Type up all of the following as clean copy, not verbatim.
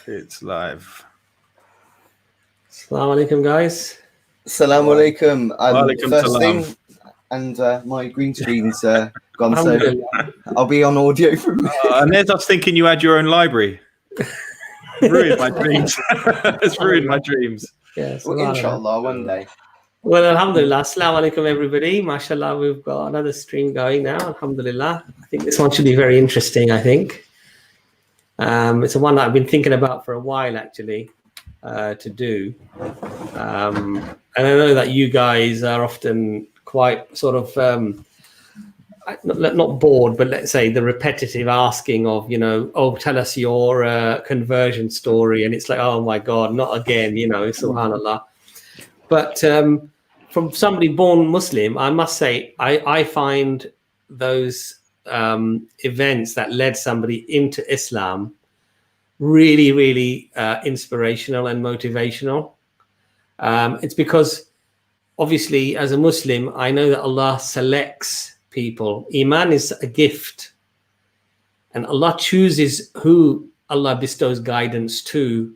It's live. Assalamu alaikum, guys. Assalamu alaikum. Walaikum First salam. thing, and my green screen's gone, so I'll be on audio from. And there's us thinking you had your own library. Ruined my dreams. It's ruined my dreams. Yes, Well, inshallah, one day. Well, alhamdulillah. Assalamu alaikum, everybody. MashaAllah, we've got another stream going now. Alhamdulillah. I think this one should be very interesting, I think. It's a one that I've been thinking about for a while, actually, to do. And I know that you guys are often quite sort of, not bored, but let's say the repetitive asking of, oh, tell us your conversion story. And it's like, oh, my God, not again, subhanAllah. But from somebody born Muslim, I must say, I find those events that led somebody into Islam really, really inspirational and motivational. It's because, obviously, as a Muslim, I know that Allah selects people. Iman is a gift. And Allah chooses who Allah bestows guidance to.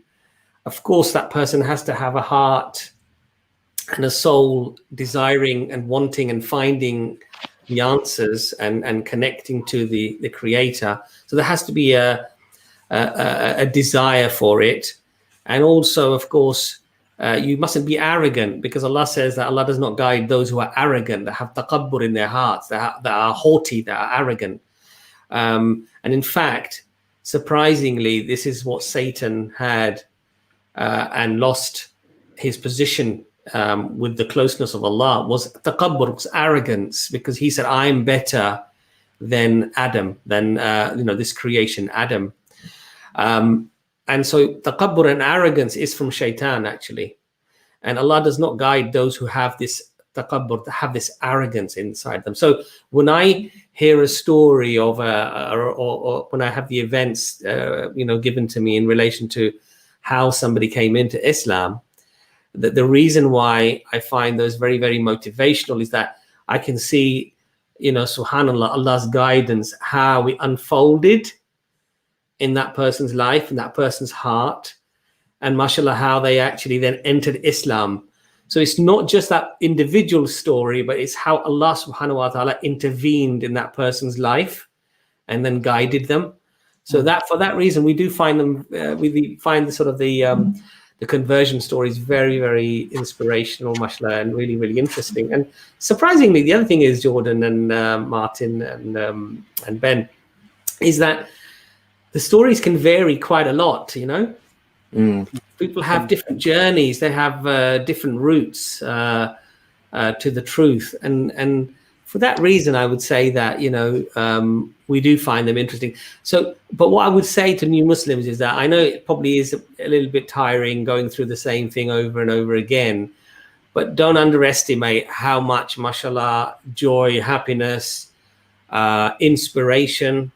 Of course, that person has to have a heart and a soul desiring and wanting and finding the answers and connecting to the Creator. So there has to be a desire for it. And also, of course, you mustn't be arrogant, because Allah says that Allah does not guide those who are arrogant, that have taqabbur in their hearts, that are haughty, that are arrogant. And in fact, surprisingly, this is what Satan had and lost his position with the closeness of Allah, was taqabbur, was arrogance, because he said, I'm better than Adam, than this creation, Adam. And so taqabbur and arrogance is from shaitan, actually. And Allah does not guide those who have this taqabbur, have this arrogance inside them. So when I hear a story of or when I have the events given to me in relation to how somebody came into Islam, the reason why I find those very, very motivational is that I can see, subhanAllah, Allah's guidance, how it unfolded in that person's life, in that person's heart, and mashallah, how they actually then entered Islam. So it's not just that individual story, but it's how Allah subhanahu wa ta'ala intervened in that person's life and then guided them. So that for that reason, we do find them, we find the sort of the conversion stories very, very inspirational, mashallah, and really, really interesting. And surprisingly, the other thing is, Jordan and Martin and Ben, is that the stories can vary quite a lot, People have different journeys. They have different routes to the truth. And for that reason, I would say that, we do find them interesting. So, but what I would say to new Muslims is that I know it probably is a little bit tiring going through the same thing over and over again, but don't underestimate how much, mashallah, joy, happiness, inspiration,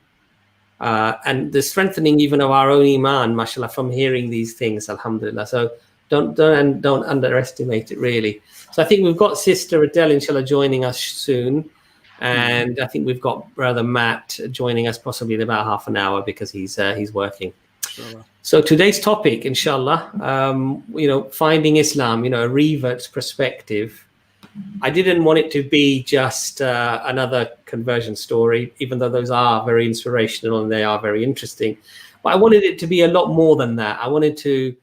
and the strengthening even of our own iman, mashallah, from hearing these things, alhamdulillah. So don't underestimate it, really. So I think we've got Sister Adel, inshallah, joining us soon. And I think we've got Brother Matt joining us possibly in about half an hour, because he's working. Sure. So today's topic, inshallah, finding Islam, a revert's perspective. I didn't want it to be just another conversion story, even though those are very inspirational and they are very interesting. But I wanted it to be a lot more than that. I wanted to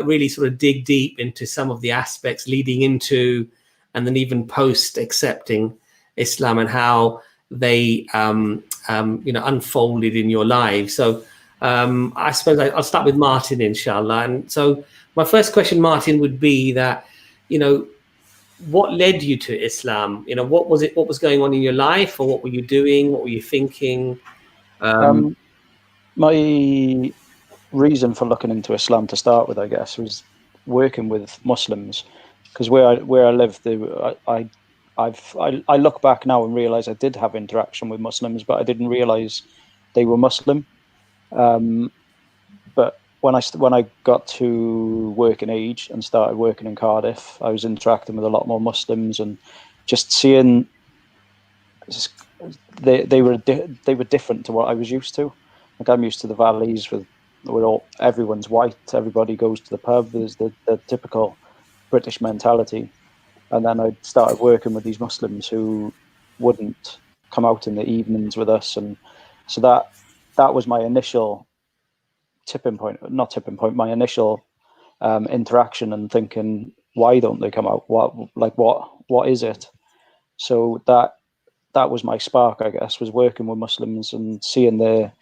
really sort of dig deep into some of the aspects leading into and then even post accepting Islam, and how they unfolded in your lives. So I suppose I'll start with Martin, inshallah. And so my first question, Martin, would be that, what led you to Islam? What was it? What was going on in your life, or what were you doing? What were you thinking? My reason for looking into Islam to start with, I guess, was working with Muslims, because where I live, I look back now and realize I did have interaction with Muslims, but I didn't realize they were Muslim. But when I got to working age and started working in Cardiff, I was interacting with a lot more Muslims, and just seeing they were different to what I was used to. Like, I'm used to the valleys with everyone's white, everybody goes to the pub. There's the typical British mentality. And then I started working with these Muslims who wouldn't come out in the evenings with us, and so that was my initial my initial interaction and thinking, why don't they come out? What is it? So that was my spark, I guess, was working with Muslims and seeing their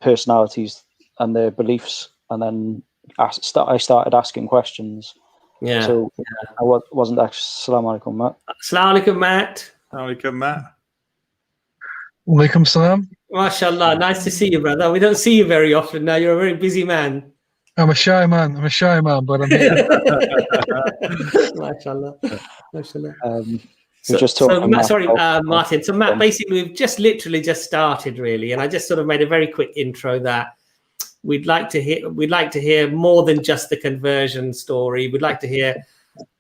personalities and their beliefs, and then I started asking questions. Yeah. So I wasn't actually. Assalamu alaikum, Matt. Assalamu alaikum, Matt. Assalamu alaikum, Matt. Walaikum salam. MashaAllah, nice to see you, brother. We don't see you very often now. You're a very busy man. I'm a shy man, but I'm here. MashaAllah. MashaAllah. Martin. So Matt, basically, we've just literally just started, really, and I just sort of made a very quick intro that we'd like to hear more than just the conversion story. We'd like to hear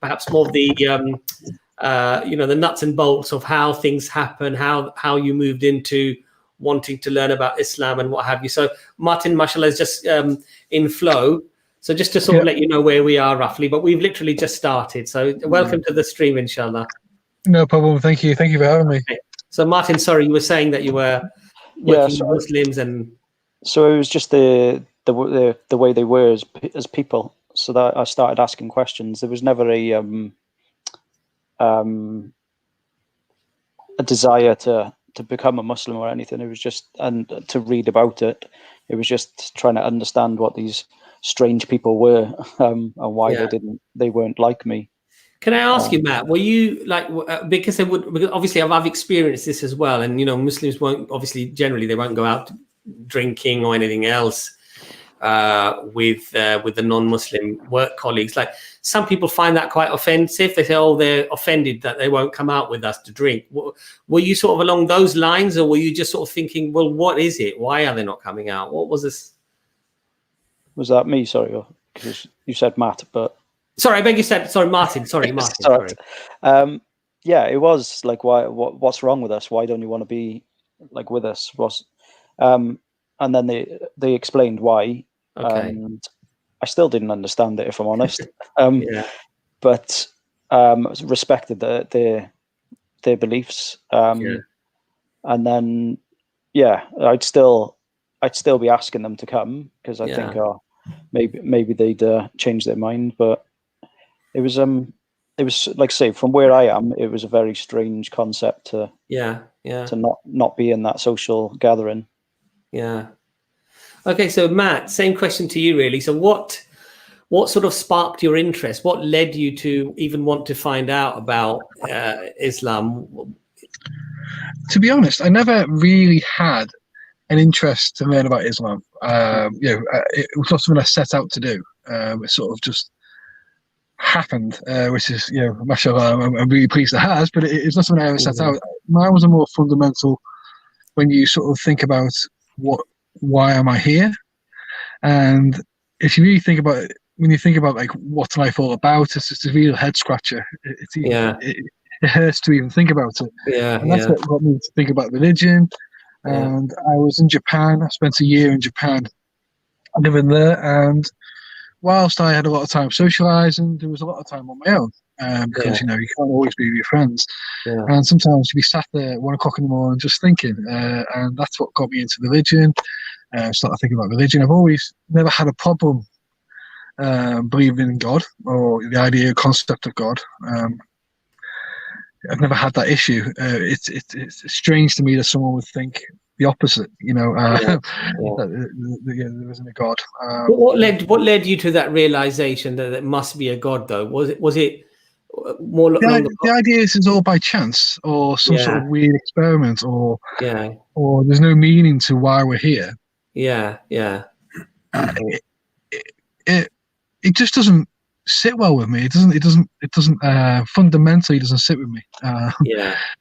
perhaps more of the the nuts and bolts of how things happen, how you moved into wanting to learn about Islam and what have you. So Martin, mashallah, is just in flow. So just to sort of let you know where we are roughly, but we've literally just started. So welcome to the stream, inshallah. No problem. Thank you for having me. Okay. So Martin, sorry, you were saying that you were working with Muslims, and so it was just the way they were as people. So that I started asking questions. There was never a desire to become a Muslim or anything. It was just, and to read about it. It was just trying to understand what these strange people were and why they weren't like me. Can I ask you, Matt, were you like, because obviously I've experienced this as well, and Muslims generally they won't go out drinking or anything else with the non-Muslim work colleagues. Like, some people find that quite offensive. They say, oh, they're offended that they won't come out with us to drink. Were you sort of along those lines, or were you just sort of thinking, well, what is it? Why are they not coming out? What was this? Was that me? Sorry, because you said Matt, but sorry, I beg you said. Sorry, Martin. Sorry, Martin. Sorry. It was like, what's wrong with us? Why don't you want to be like with us? And then they explained why. Okay. And I still didn't understand it, if I'm honest. But respected their beliefs. And then I'd still be asking them to come, because I think maybe they'd change their mind. But it was like, say, from where I am, it was a very strange concept to not be in that social gathering. Yeah. Okay, so Matt, same question to you, really. So what sort of sparked your interest? What led you to even want to find out about Islam? To be honest, I never really had an interest to learn about Islam. It was not something I set out to do. It sort of just happened, which is, mashallah, I'm really pleased it has, but it's not something I ever set out. Mine was a more fundamental, when you sort of think about why am I here? And if you really think about it, when you think about like what's life all about, it's just a real head scratcher. It hurts to even think about it. And that's what got me to think about religion. And I was in Japan. I spent a year in Japan living there, and whilst I had a lot of time socializing, there was a lot of time on my own, because you can't always be with your friends, and sometimes you'd be sat there at 1 o'clock in the morning just thinking, and that's what got me into religion. Started thinking about religion. I've always never had a problem believing in God or the idea, concept of God. I've never had that issue. It's strange to me that someone would think the opposite. That there isn't a God. What led you to that realization that it must be a God, though? Was it more? The idea is it's all by chance, or some sort of weird experiment, or there's no meaning to why we're here. It just doesn't sit well with me. It doesn't fundamentally doesn't sit with me.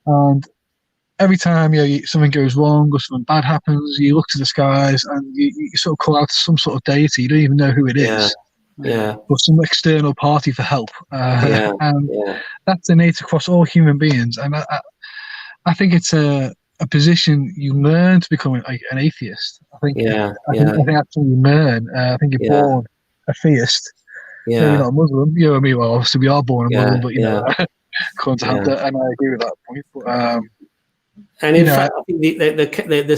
And every time something goes wrong or something bad happens, you look to the skies and you sort of call out to some sort of deity. You don't even know who it is. Or some external party for help. And that's innate across all human beings. And I think it's a a position you learn to become an atheist. I think Yeah, I think that's what you learn. I think you're born a theist. Yeah. Maybe not a Muslim. You know what I mean? Well, obviously we are born a Muslim, but you know, according to Hamza, and I agree with that point. But, and in fact, I think the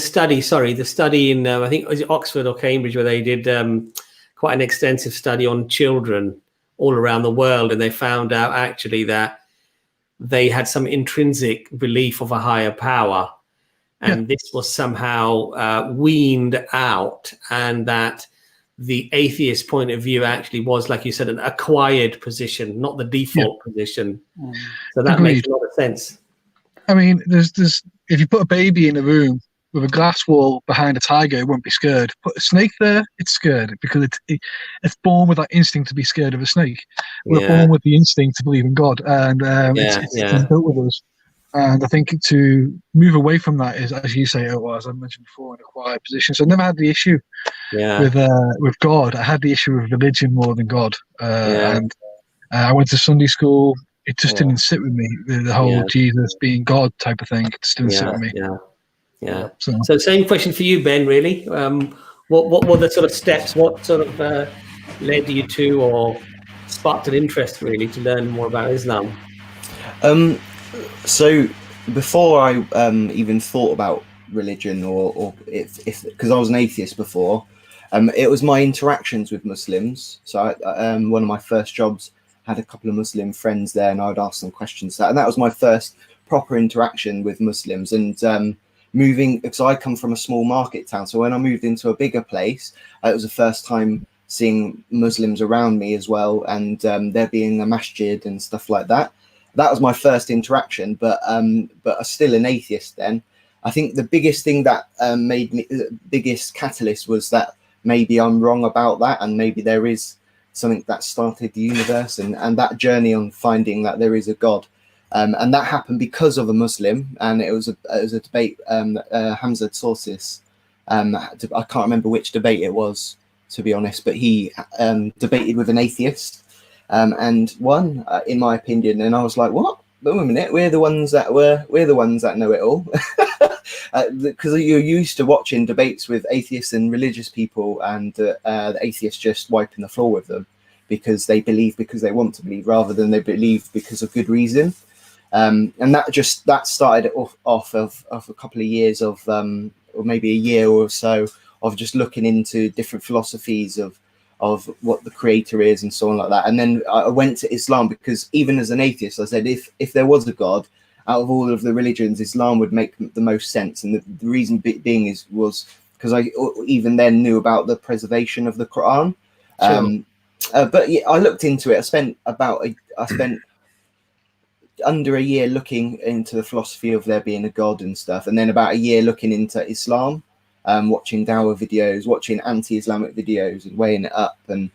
study in I think was it Oxford or Cambridge where they did quite an extensive study on children all around the world, and they found out actually that they had some intrinsic belief of a higher power, and this was somehow weaned out, and that the atheist point of view actually was, like you said, an acquired position, not the default position. So that makes a lot of sense. I mean, there's if you put a baby in a room with a glass wall behind a tiger, it won't be scared. Put a snake there, it's scared because it's born with that instinct to be scared of a snake. We're born with the instinct to believe in God, and it's built with us. And I think to move away from that is, as you say, as I mentioned before, an acquired position. So I never had the issue with God. I had the issue with religion more than God. And I went to Sunday school. It just didn't sit with me. The whole Jesus being God type of thing, it just didn't sit with me. So same question for you, Ben, really. What were the sort of steps? What sort of led you to or sparked an interest really to learn more about Islam? So before I even thought about religion or if because I was an atheist before, it was my interactions with Muslims. So I, one of my first jobs had a couple of Muslim friends there, and I would ask them questions. And that was my first proper interaction with Muslims. And moving, because I come from a small market town, so when I moved into a bigger place, it was the first time seeing Muslims around me as well, and there being a masjid and stuff like that. That was my first interaction, but I'm still an atheist then. I think the biggest thing that made me, the biggest catalyst was that maybe I'm wrong about that, and maybe there is something that started the universe, and that journey on finding that there is a God. And that happened because of a Muslim, and it was a debate, Hamza Tsorsis. I can't remember which debate it was, to be honest, but he debated with an atheist. And won, in my opinion, and I was like, "What? Wait a minute, we're the ones that know it all," because you're used to watching debates with atheists and religious people, and the atheists just wiping the floor with them because they believe because they want to believe, rather than they believe because of good reason. And that started off of a couple of years of, or maybe a year or so of just looking into different philosophies of what the creator is and so on like that. And then I went to Islam because even as an atheist, I said, if there was a God, out of all of the religions, Islam would make the most sense. And the reason being was because I even then knew about the preservation of the Quran. But yeah, I looked into it. I spent under a year looking into the philosophy of there being a God and stuff. And then about a year looking into Islam. Watching Dawah videos, watching anti-Islamic videos, and weighing it up, and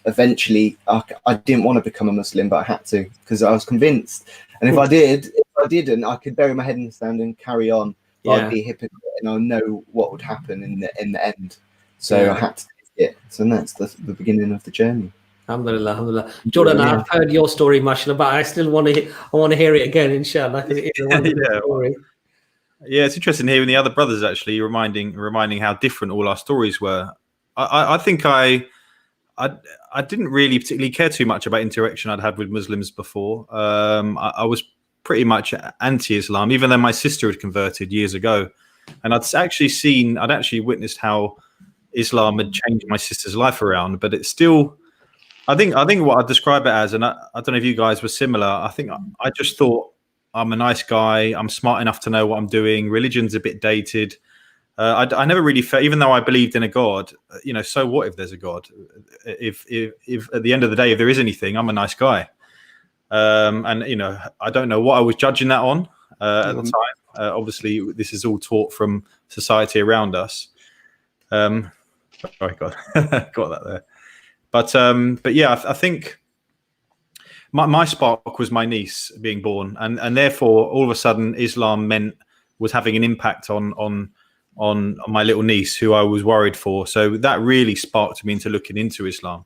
eventually I didn't want to become a Muslim, but I had to because I was convinced. And if I didn't, I could bury my head in the sand and carry on. I'd be a hypocrite, and I know what would happen in the end. So I had to take it. So that's the beginning of the journey. Alhamdulillah. Jordan, I've heard your story, mashallah, but I still want to hear it again, inshallah, because it is a wonderful story. Yeah, it's interesting hearing the other brothers actually reminding how different all our stories were. I think I didn't really particularly care too much about interaction I'd had with Muslims before. I was pretty much anti-Islam, even though my sister had converted years ago, and I'd actually witnessed how Islam had changed my sister's life around. But it's still, I think what I'd describe it as, and I don't know if you guys were similar. I think I just thought, I'm a nice guy. I'm smart enough to know what I'm doing. Religion's a bit dated. I never really felt, even though I believed in a God, so what if there's a God? If at the end of the day, if there is anything, I'm a nice guy. And, I don't know what I was judging that on at the time. Obviously, this is all taught from society around us. Sorry, God, got that there. But yeah, I think my spark was my niece being born, and therefore all of a sudden Islam was having an impact on my little niece, who I was worried for. So that really sparked me into looking into Islam.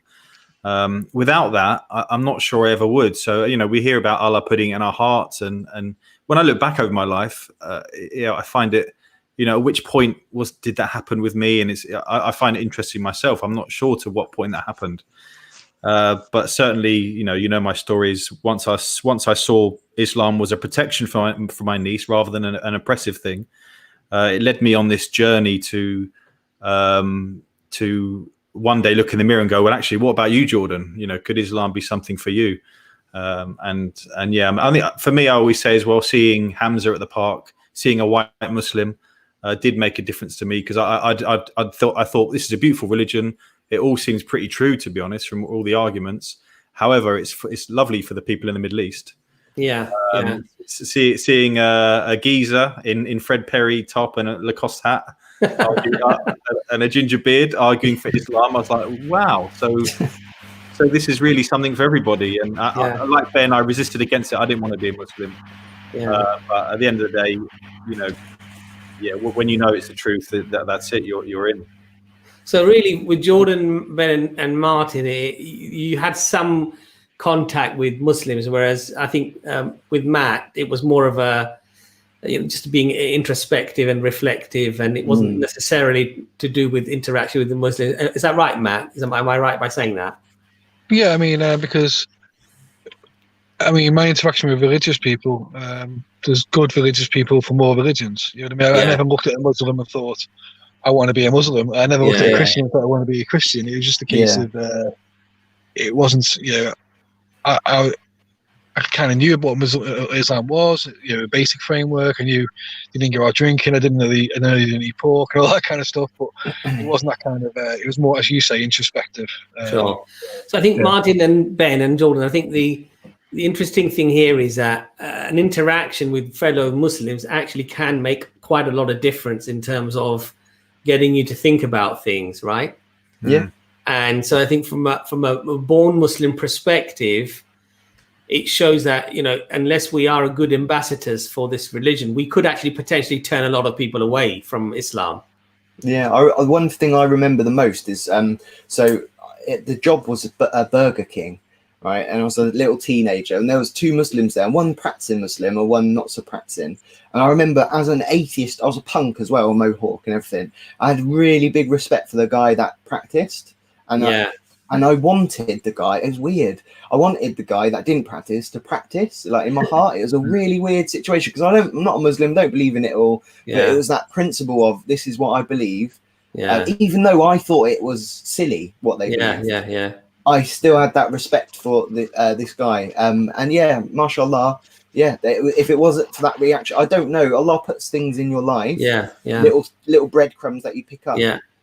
Without that, I'm not sure I ever would. So, we hear about Allah putting it in our hearts. And when I look back over my life, I find it, at which point did that happen with me? And I find it interesting myself. I'm not sure to what point that happened. But certainly, my stories. Once I saw Islam was a protection for my niece rather than an oppressive thing, it led me on this journey to one day look in the mirror and go, well, actually, what about you, Jordan? Could Islam be something for you? I think for me, I always say as well, seeing Hamza at the park, seeing a white Muslim, did make a difference to me, because I thought this is a beautiful religion. It all seems pretty true, to be honest, from all the arguments. However, it's lovely for the people in the Middle East. Yeah. Seeing a geezer in Fred Perry top and a Lacoste hat and a ginger beard arguing for Islam, I was like, wow. So this is really something for everybody. And I like Ben, I resisted against it. I didn't want to be a Muslim. Yeah. But at the end of the day, when it's the truth, that's it. You're in. So really, with Jordan, Ben, and Martin, you had some contact with Muslims, whereas I think with Matt, it was more of a just being introspective and reflective, and it wasn't necessarily to do with interaction with the Muslims. Is that right, Matt? Am I right by saying that? Yeah, because my interaction with religious people, there's good religious people from all religions. You know what I mean? I never looked at a Muslim and thought, I want to be a Muslim. I never looked at a Christian and thought I want to be a Christian. It was just a case of it wasn't. I kind of knew what Islam was, a basic framework. I knew you didn't go out drinking. I didn't know you didn't eat pork and all that kind of stuff. But it wasn't that kind of. It was more, as you say, introspective. Sure. So I think Martin and Ben and Jordan, I think the interesting thing here is that an interaction with fellow Muslims actually can make quite a lot of difference in terms of getting you to think about things, right? Yeah. And so I think from a born Muslim perspective, it shows that, unless we are a good ambassadors for this religion, we could actually potentially turn a lot of people away from Islam. Yeah. One thing I remember the most is, the job was a Burger King, right? And I was a little teenager, and there was two Muslims there, one practicing Muslim and one not so practicing. And I remember, as an atheist, I was a punk as well, a mohawk and everything. I had really big respect for the guy that practiced, and I wanted the guy. It was weird. I wanted the guy that didn't practice to practice. Like, in my heart, it was a really weird situation, because I'm not a Muslim, don't believe in it all. But it was that principle of, this is what I believe. Even though I thought it was silly what they believed. I still had that respect for this guy. Mashallah. If it wasn't for that reaction, I don't know. Allah puts things in your life. Little breadcrumbs that you pick up.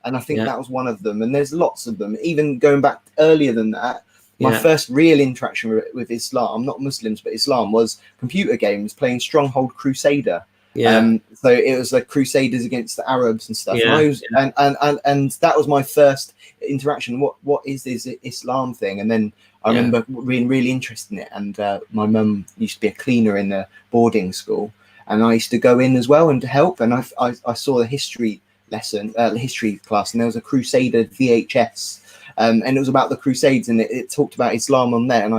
And I think that was one of them. And there's lots of them. Even going back earlier than that, my first real interaction with Islam, not Muslims, but Islam, was computer games, playing Stronghold Crusader. So it was like Crusaders against the Arabs and stuff. And that was my first interaction. What is this Islam thing? And then I remember being really interested in it. And my mum used to be a cleaner in the boarding school, and I used to go in as well and to help. And I saw the history history class, and there was a Crusader VHS, and it was about the Crusades, and it talked about Islam on there. And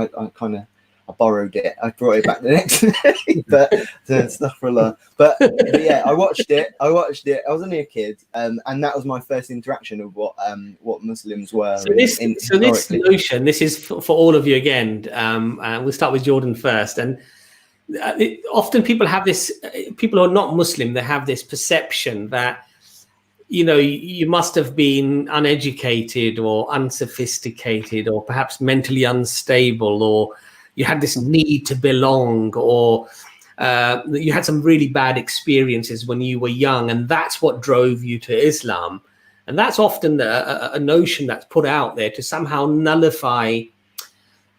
I borrowed it. I brought it back the next day, but astaghfirullah. But I watched it. I was only a kid, and that was my first interaction of what Muslims were. So this notion, this is for all of you again. We'll start with Jordan first. And often people have this. People who are not Muslim, they have this perception that, you must have been uneducated or unsophisticated, or perhaps mentally unstable, or you had this need to belong, or you had some really bad experiences when you were young, and that's what drove you to Islam. And that's often a notion that's put out there to somehow nullify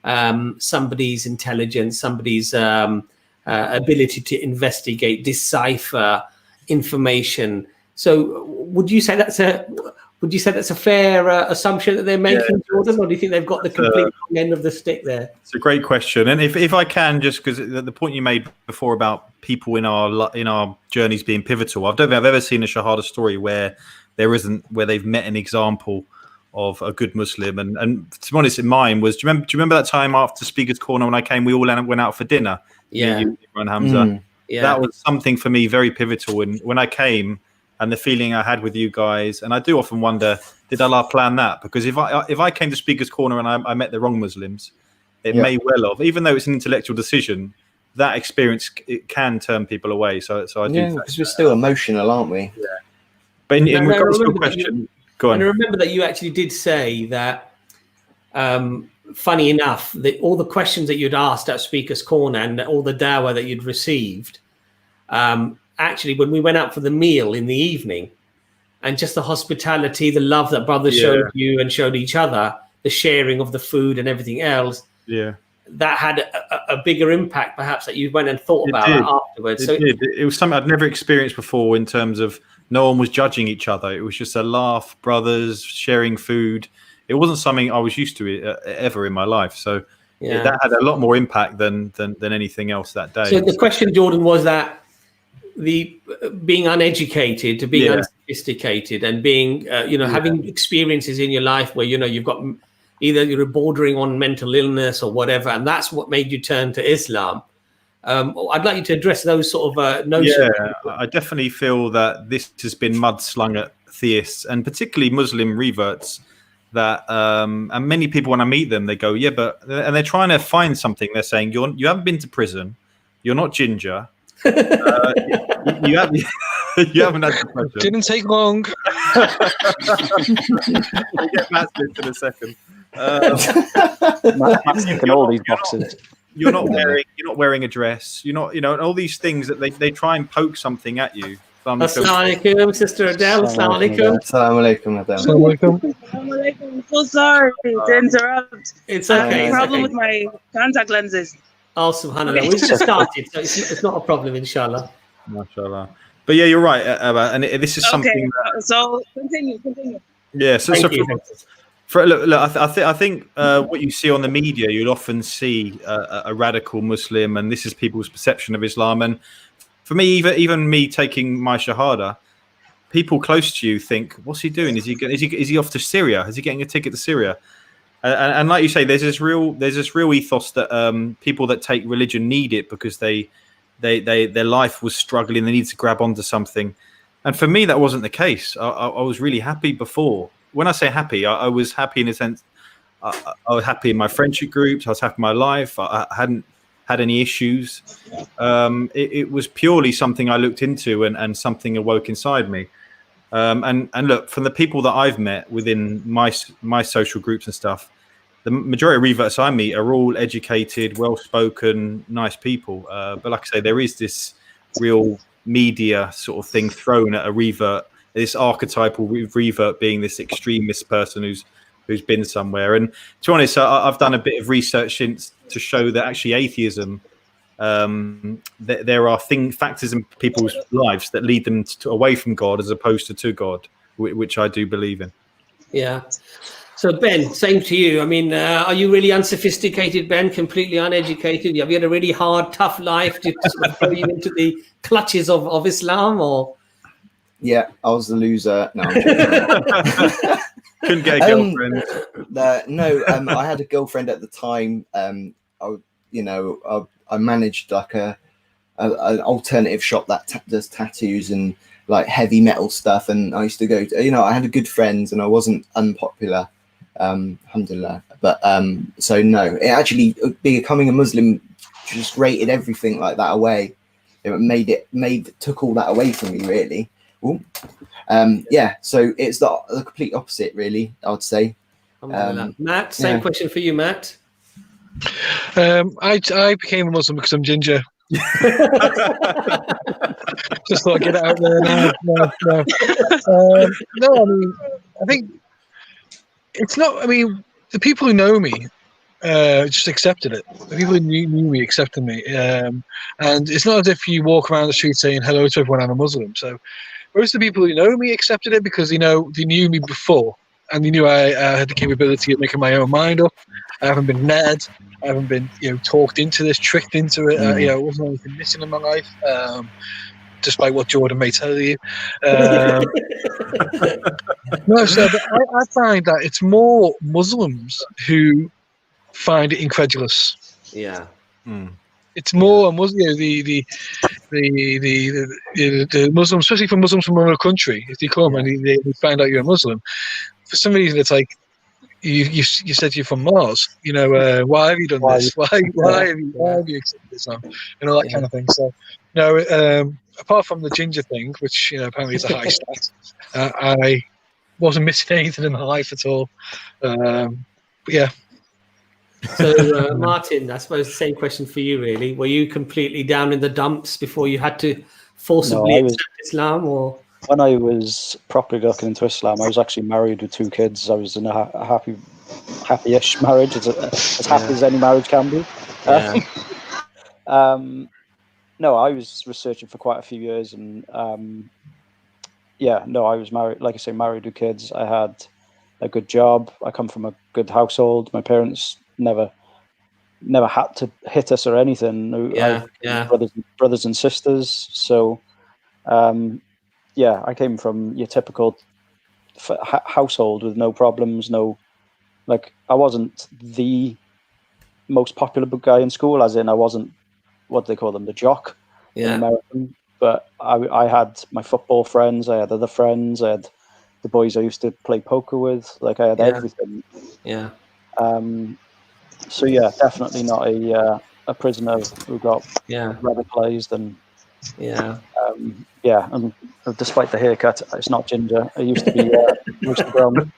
somebody's intelligence, somebody's ability to investigate, decipher information. So would you say that's a fair assumption that they're making, Jordan, or do you think they've got the complete wrong end of the stick there? It's a great question, and if I can, just because the point you made before about people in our journeys being pivotal, I don't think I've ever seen a Shahada story where they've met an example of a good Muslim. And to be honest, in mine was, do you remember that time after Speaker's Corner when I came, we all went out for dinner? Yeah. You and Hamza. Yeah. That was something for me very pivotal. And when I came, and the feeling I had with you guys, and I do often wonder, did Allah plan that? Because if I came to Speaker's Corner and I met the wrong Muslims, it may well have, even though it's an intellectual decision, that experience, it can turn people away. So I do. Because we're still emotional, aren't we? Yeah. But in regards to your question, go on. And I remember that you actually did say that, funny enough, that all the questions that you'd asked at Speaker's Corner and all the dawah that you'd received, actually, when we went out for the meal in the evening, and just the hospitality, the love that brothers showed you and showed each other, the sharing of the food and everything else, that had a bigger impact, perhaps, that you went and thought about afterwards. It was something I'd never experienced before, in terms of no one was judging each other. It was just a laugh, brothers sharing food. It wasn't something I was used to ever in my life. So that had a lot more impact than anything else that day. So the question, Jordan, was that the being uneducated to being unsophisticated and being, having experiences in your life where, you've got either you're bordering on mental illness or whatever, and that's what made you turn to Islam. I'd like you to address those sort of notions. Yeah, I definitely feel that this has been mudslung at theists, and particularly Muslim reverts, that and many people, when I meet them, they go, and they're trying to find something. They're saying, you haven't been to prison, you're not ginger, you haven't had depression. Didn't take long. We'll get Matt's list in a second. Matt's ticking all these boxes. You're not wearing a dress. You're not, and all these things that they try and poke something at you. Assalamu alaikum, Sister Adel. Assalamu alaikum. Assalamu alaikum, Adel. Assalamu alaikum. I'm so sorry to interrupt. It's okay. Problem with my contact lenses. Oh, subhanAllah. We just started, so it's not a problem, inshallah. MashaAllah. But yeah, you're right, Abba, and this is something. So continue. Yeah. So I think what you see on the media, you'll often see a radical Muslim, and this is people's perception of Islam. And for me, even me taking my Shahada, people close to you think, "What's he doing? Is he off to Syria? Is he getting a ticket to Syria?" And like you say, there's this real ethos that people that take religion need it because their life was struggling. They need to grab onto something. And for me, that wasn't the case. I was really happy before. When I say happy, I was happy in a sense. I was happy in my friendship groups. I was happy in my life. I hadn't had any issues. It was purely something I looked into and something awoke inside me. And look, from the people that I've met within my social groups and stuff, the majority of reverts I meet are all educated, well-spoken, nice people. But like I say, there is this real media sort of thing thrown at a revert, this archetypal revert being this extremist person who's been somewhere. And to be honest, I've done a bit of research since to show that actually atheism, there are factors in people's lives that lead them away from God as opposed to God, which I do believe in. Yeah. So Ben, same to you. I mean, are you really unsophisticated, Ben? Completely uneducated? Have you had a really hard, tough life to sort of throw you into the clutches of Islam, or? Yeah, I was the loser. No, I'm joking. Couldn't get a girlfriend. I had a girlfriend at the time. I managed like an alternative shop that does tattoos and like heavy metal stuff, and I used to go to, I had good friends and I wasn't unpopular, alhamdulillah. But so no, it actually, becoming a Muslim just rated everything like that away. It took all that away from me, really. So it's the complete opposite, really, I would say. Matt, same question for you, Matt. I became a Muslim because I'm ginger. Just thought I'd get it out there now. No, I mean, I think it's not. I mean, the people who know me just accepted it. The people who knew me accepted me, and it's not as if you walk around the street saying hello to everyone, I'm a Muslim. So most of the people who know me accepted it because they knew me before, and they knew I had the capability of making my own mind up. I haven't been led. I haven't been, talked into this, tricked into it. Wasn't anything missing in my life. despite what Jordan may tell you. No, so but I find that it's more Muslims who find it incredulous. Yeah. It's more Muslim, the Muslims, especially for Muslims from another country, if you come and they find out you're a Muslim, for some reason it's like you said you're from Mars. You know, why have you done this? Why have you accepted Islam? And all that kind of thing. So, no, apart from the ginger thing, which apparently is a high stat, I wasn't missing anything in my life at all. But yeah. So, Martin, I suppose the same question for you, really. Were you completely down in the dumps before you had to forcibly accept Islam? Or when I was properly looking into Islam, I was actually married with 2 kids. I was in a happy-ish marriage, as happy as any marriage can be. No, I was researching for quite a few years, and I was married. Like I say, married with kids. I had a good job. I come from a good household. My parents never had to hit us or anything. Brothers and sisters. So, I came from your typical household with no problems. I wasn't the most popular guy in school, as in I wasn't what they call them, the jock in American. But I had my football friends. I had other friends. I had the boys I used to play poker with. I had everything. Yeah. So definitely not a prisoner who got radicalized and and despite the haircut, it's not ginger. It used to be brown.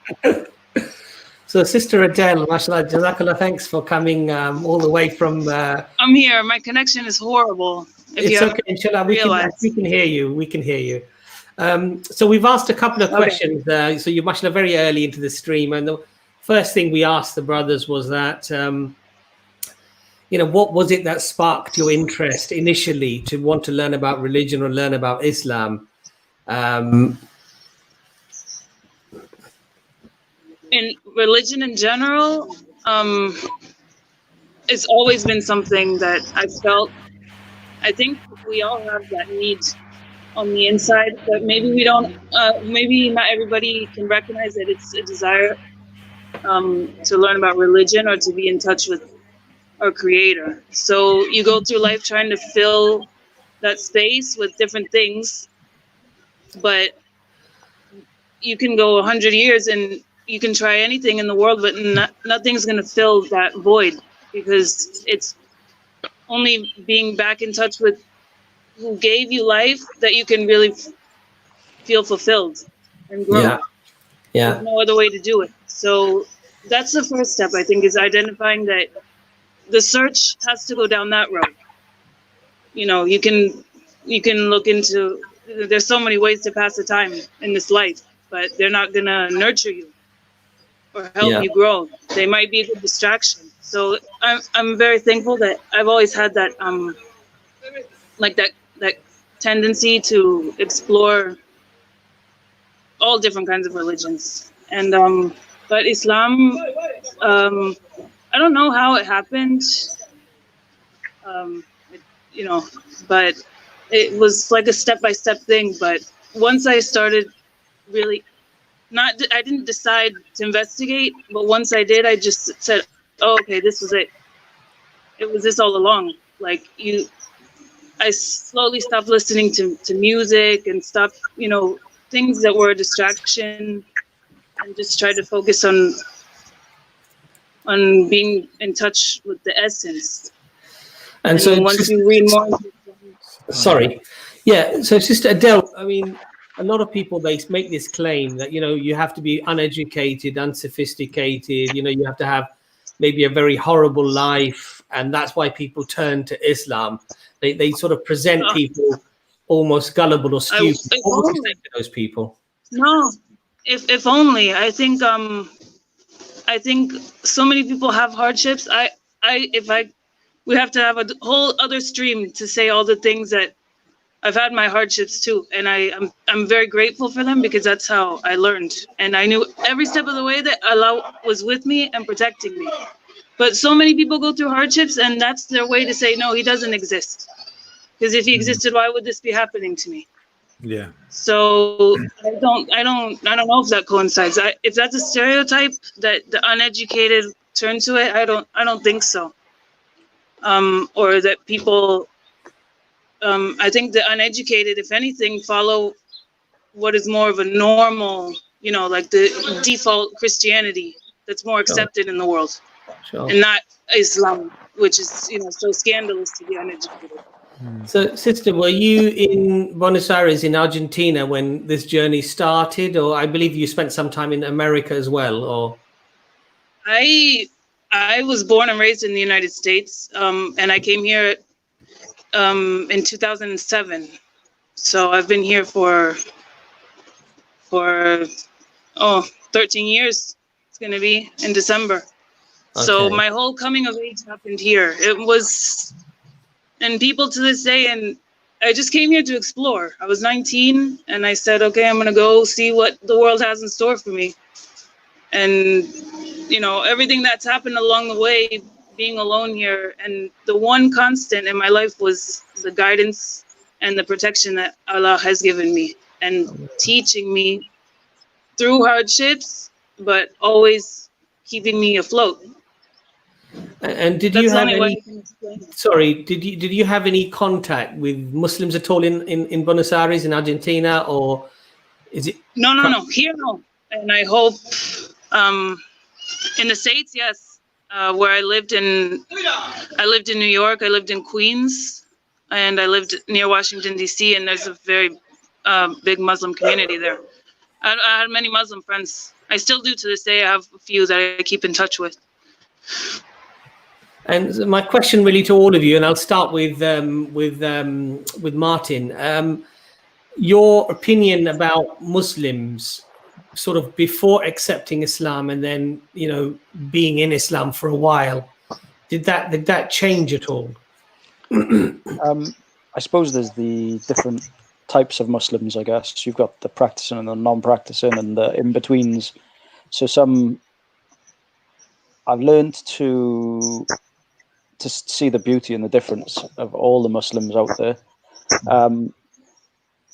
So, Sister Adel, mashallah, Jazakallah, thanks for coming all the way from. I'm here. My connection is horrible. It's okay, inshallah. We can hear you. We can hear you. So we've asked a couple of questions. So you're mashallah very early into the stream, and the first thing we asked the brothers was that, what was it that sparked your interest initially to want to learn about religion or learn about Islam? In religion in general, it's always been something that I felt. I think we all have that need on the inside, but maybe we don't. Maybe not everybody can recognize that it's a desire to learn about religion or to be in touch with our Creator. So you go through life trying to fill that space with different things, but you can go 100 years and you can try anything in the world, but nothing's going to fill that void, because it's only being back in touch with who gave you life that you can really feel fulfilled and grow. There's no other way to do it. So that's the first step, I think, is identifying that the search has to go down that road. You can look into, there's so many ways to pass the time in this life, but they're not going to nurture you or help you grow. They might be a good distraction. So I'm very thankful that I've always had that that tendency to explore all different kinds of religions. And but Islam, I don't know how it happened, but it was like a step-by-step thing. But once I started really, I didn't decide to investigate, but once I did, I just said, oh, okay, this was it. It was this all along. I slowly stopped listening to music and stopped, things that were a distraction, and just tried to focus on being in touch with the essence. And so once you read more. Sorry. Yeah. So Sister Adel, I mean, a lot of people, they make this claim that, you have to be uneducated, unsophisticated, you have to have maybe a very horrible life, and that's why people turn to Islam. They sort of present people almost gullible or stupid. What would you say to those people? No, if only. I think so many people have hardships. We have to have a whole other stream to say all the things that I've had my hardships too, and I'm very grateful for them, because that's how I learned, and I knew every step of the way that Allah was with me and protecting me. But so many people go through hardships, and that's their way to say, no, He doesn't exist. Because if he existed, why would this be happening to me? Yeah. So I don't know if that coincides. If that's a stereotype that the uneducated turn to it, I don't think so. Or that people, I think the uneducated, if anything, follow what is more of a normal, like the default Christianity that's more accepted in the world, and not Islam, which is, so scandalous to the uneducated. So, sister, were you in Buenos Aires in Argentina when this journey started, or I believe you spent some time in America as well, or? I was born and raised in the United States, and I came here in 2007. So I've been here for 13 years. It's going to be in December. Okay. So my whole coming of age happened here. It was, and people to this day, and I just came here to explore. I was 19 and I said, okay, I'm going to go see what the world has in store for me. And, everything that's happened along the way, being alone here, and the one constant in my life was the guidance and the protection that Allah has given me, and teaching me through hardships, but always keeping me afloat. And did you have any? Sorry, did you have any contact with Muslims at all in Buenos Aires in Argentina, or is it? No. Here, no. And I hope in the States, yes. Where I lived in New York. I lived in Queens, and I lived near Washington D.C. And there's a very big Muslim community there. I had many Muslim friends. I still do to this day. I have a few that I keep in touch with. And my question really to all of you, and I'll start with Martin. Your opinion about Muslims, sort of before accepting Islam and then being in Islam for a while, did that change at all? I suppose there's the different types of Muslims. I guess you've got the practicing and the non-practicing and the in-betweens. So I've learned to see the beauty and the difference of all the Muslims out there.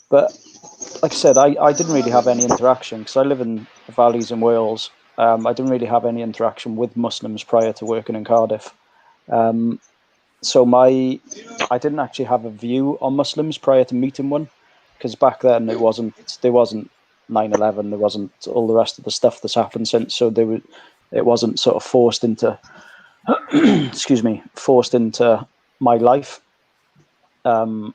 But like I said, I didn't really have any interaction because I live in the valleys in Wales. I didn't really have any interaction with Muslims prior to working in Cardiff. So I didn't actually have a view on Muslims prior to meeting one, because back then there wasn't 9/11, there wasn't all the rest of the stuff that's happened since. So it wasn't sort of forced into forced into my life. But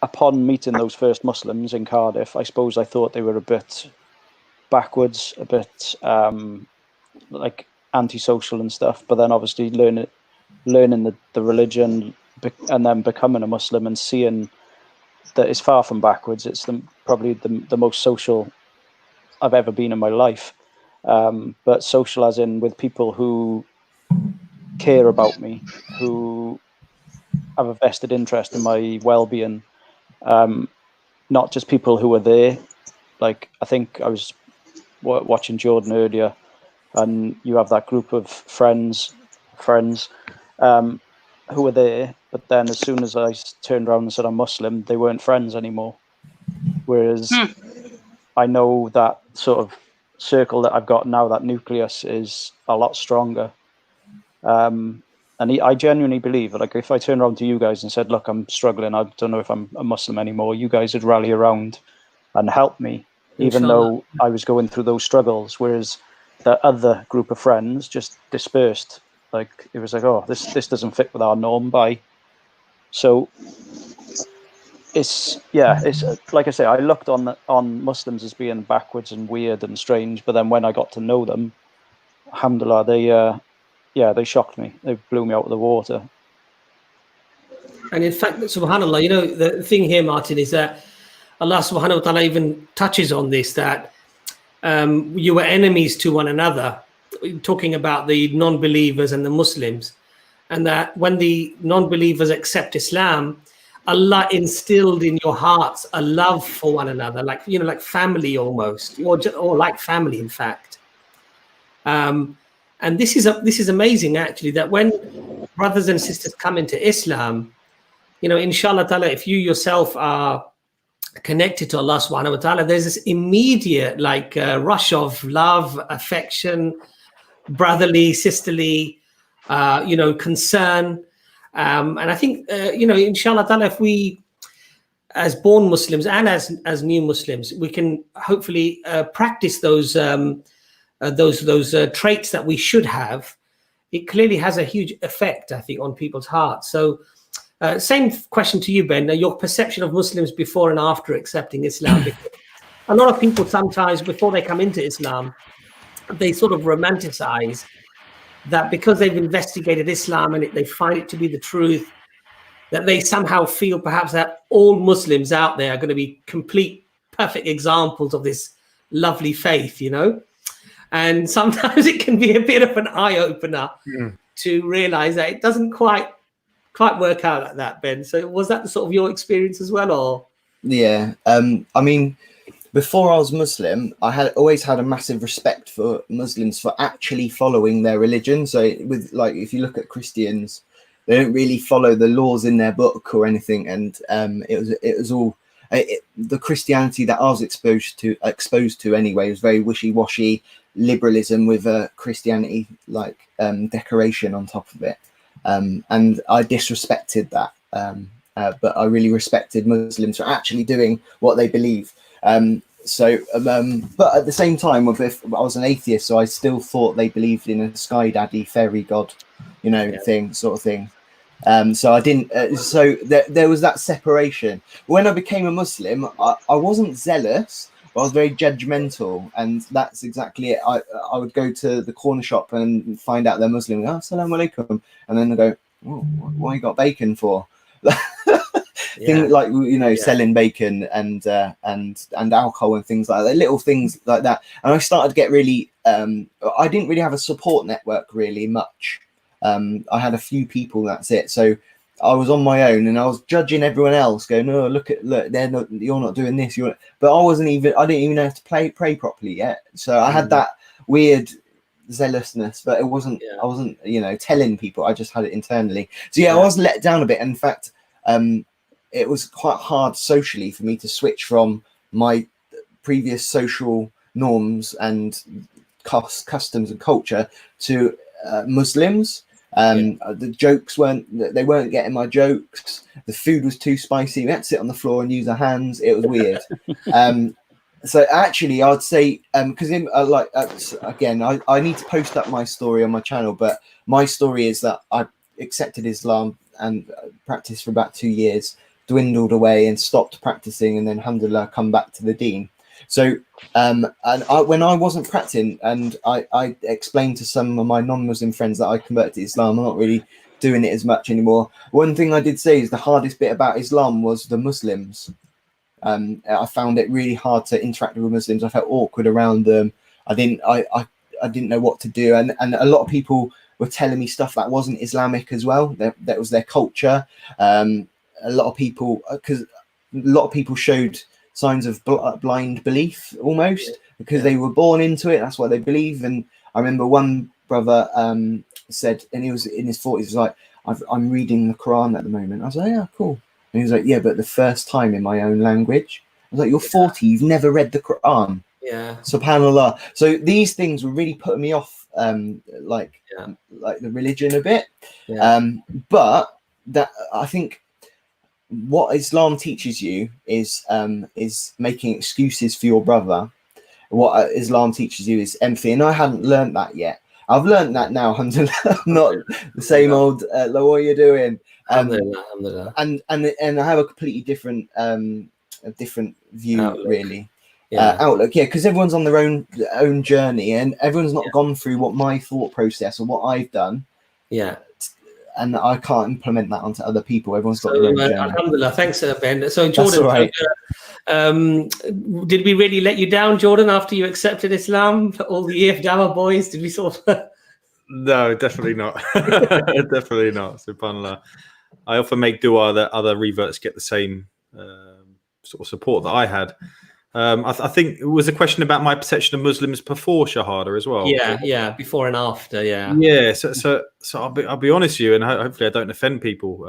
upon meeting those first Muslims in Cardiff, I suppose I thought they were a bit backwards, a bit like antisocial and stuff. But then obviously learning the religion and then becoming a Muslim and seeing that it's far from backwards. It's probably the most social I've ever been in my life. But social as in with people who care about me, who have a vested interest in my well-being. Not just people who are there. Like, I think I was watching Jordan earlier, and you have that group of friends who were there, but then as soon as I turned around and said I'm Muslim, they weren't friends anymore. Whereas I know that sort of circle that I've got now, that nucleus, is a lot stronger. And I genuinely believe that, like, if I turned around to you guys and said, look, I'm struggling, I don't know if I'm a Muslim anymore, you guys would rally around and help me, even though I was going through those struggles. Whereas the other group of friends just dispersed. Like, it was like, oh, this doesn't fit with our norm, bye. So it's like I say, I looked on Muslims as being backwards and weird and strange, but then when I got to know them, alhamdulillah, they shocked me. They blew me out of the water. And in fact, subhanAllah, the thing here, Martin, is that Allah subhanahu wa ta'ala even touches on this, that you were enemies to one another, talking about the non-believers and the Muslims, and that when the non-believers accept Islam, Allah instilled in your hearts a love for one another, like family almost, or like family, in fact. And this is amazing, actually, that when brothers and sisters come into Islam, inshallah ta'ala, if you yourself are connected to Allah subhanahu wa ta'ala, there's this immediate rush of love, affection, brotherly, sisterly, concern. And I think, inshallah ta'ala, if we, as born Muslims and as new Muslims, we can hopefully practice those traits that we should have. It clearly has a huge effect, I think, on people's hearts. So same question to you, Ben, your perception of Muslims before and after accepting Islam. A lot of people sometimes, before they come into Islam, they sort of romanticize that because they've investigated Islam and they find it to be the truth, that they somehow feel perhaps that all Muslims out there are going to be complete, perfect examples of this lovely faith, And sometimes it can be a bit of an eye-opener to realize that it doesn't quite work out like that, Ben. So was that sort of your experience as well, or? Yeah, I mean, before I was Muslim, I had always had a massive respect for Muslims for actually following their religion. So if you look at Christians, they don't really follow the laws in their book or anything, and it was all the Christianity that I was exposed to anyway was very wishy-washy liberalism with a Christianity decoration on top of it, and I disrespected that. But I really respected Muslims for actually doing what they believe. But at the same time, if I was an atheist, so I still thought they believed in a sky daddy, fairy god, thing. So I didn't. So there was that separation. When I became a Muslim, I wasn't zealous, but I was very judgmental, and that's exactly it. I would go to the corner shop and find out they're Muslim. Oh, assalamu alaikum, and then I go, oh, what you got bacon for? Things selling bacon and alcohol and things like that, little things like that. And I started to get really, I didn't really have a support network really much. I had a few people, that's it. So I was on my own and I was judging everyone else, going, oh, look, you're not doing this. But I didn't even know how to pray properly yet. So I had that weird zealousness, but I wasn't, telling people. I just had it internally. So I was let down a bit. In fact, it was quite hard socially for me to switch from my previous social norms and customs and culture to Muslims. The jokes weren't getting my jokes. The food was too spicy. We had to sit on the floor and use our hands. It was weird. So actually, I'd say because again, I need to post up my story on my channel. But my story is that I accepted Islam and practiced for about 2 years, dwindled away and stopped practicing, and then alhamdulillah come back to the deen. So when I wasn't practicing, and I explained to some of my non-Muslim friends that I converted to Islam, I'm not really doing it as much anymore. One thing I did say is the hardest bit about Islam was the Muslims. I found it really hard to interact with Muslims. I felt awkward around them. I didn't know what to do, and a lot of people were telling me stuff that wasn't Islamic as well. That was their culture. A lot of people showed signs of blind belief almost because they were born into it. That's what they believe. And I remember one brother said, and he was in his 40s, he was like, I'm reading the Quran at the moment. I was like, yeah, cool. And he was like, yeah, but the first time in my own language. I was like, you're 40, you've never read the Quran. Yeah. SubhanAllah. So these things were really putting me off, like the religion a bit. Yeah. But that I think what Islam teaches you is making excuses for your brother. What Islam teaches you is empathy, and I hadn't learned that yet. I've learned that now. Alhamdulillah. I'm not the same old. Like, what are you doing? Alhamdulillah. And I have a completely different view, outlook. Really. Outlook, because everyone's on their own journey, and everyone's not gone through what my thought process or what I've done. Yeah. And I can't implement that onto other people. Everyone's got their own journey. Alhamdulillah. Thanks, Ben. So, Jordan, right. Did we really let you down, Jordan, after you accepted Islam? All the EFDawah boys, did we sort of? No, definitely not. Definitely not. SubhanAllah. I often make dua that other reverts get the same sort of support that I had. I think it was a question about my perception of Muslims before Shahada as well. Yeah, before and after, yeah. Yeah, so I'll be honest with you, and hopefully I don't offend people,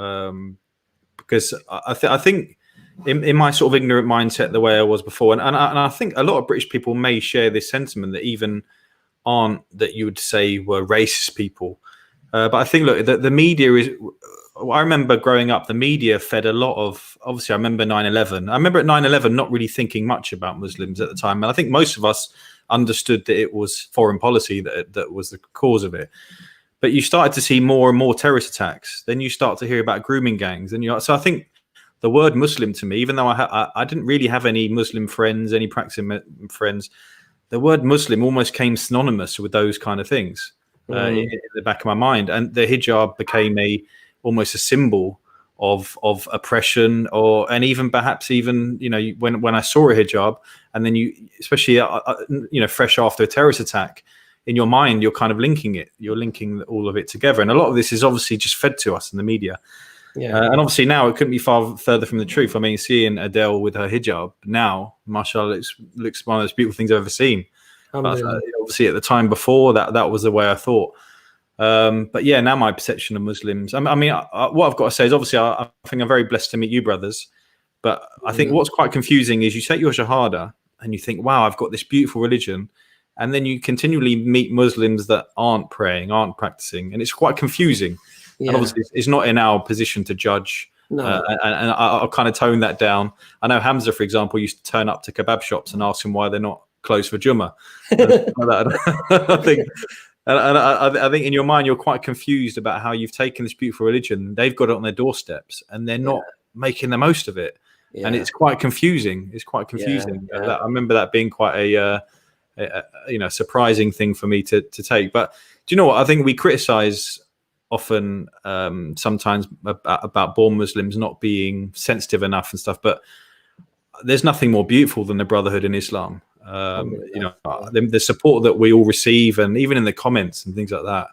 because I think in my sort of ignorant mindset, the way I was before, and I think a lot of British people may share this sentiment that even aren't that you would say were racist people. But I think, look, the media is. I remember growing up, the media fed a lot of. Obviously, I remember 9/11. I remember at 9/11 not really thinking much about Muslims at the time, and I think most of us understood that it was foreign policy that was the cause of it. But you started to see more and more terrorist attacks. Then you start to hear about grooming gangs, and so I think the word Muslim to me, even though I didn't really have any Muslim friends, any practicing friends, the word Muslim almost came synonymous with those kind of things in the back of my mind, and the hijab became almost a symbol of oppression, and even perhaps even when I saw a hijab, and then especially fresh after a terrorist attack, in your mind you're kind of linking all of it together, and a lot of this is obviously just fed to us in the media. And obviously now it couldn't be far further from the truth. I mean, seeing Adel with her hijab now, mashallah, looks one of those beautiful things I've ever seen. But obviously at the time before that was the way I thought. But yeah, now my perception of Muslims, I mean, what I've got to say is obviously I think I'm very blessed to meet you brothers, but I think what's quite confusing is you take your Shahada and you think, wow, I've got this beautiful religion, and then you continually meet Muslims that aren't praying, aren't practicing, and it's quite confusing. And obviously it's not in our position to judge. No. And I'll kind of tone that down. I know Hamza, for example, used to turn up to kebab shops and ask them why they're not closed for Jummah. I think in your mind you're quite confused about how you've taken this beautiful religion. They've got it on their doorsteps and they're not making the most of it, and it's quite confusing. It's quite confusing. I remember that being quite a surprising thing for me to take. But do you know what? I think we criticize often sometimes about born Muslims not being sensitive enough and stuff, but there's nothing more beautiful than the brotherhood in Islam. The support that we all receive, and even in the comments and things like that,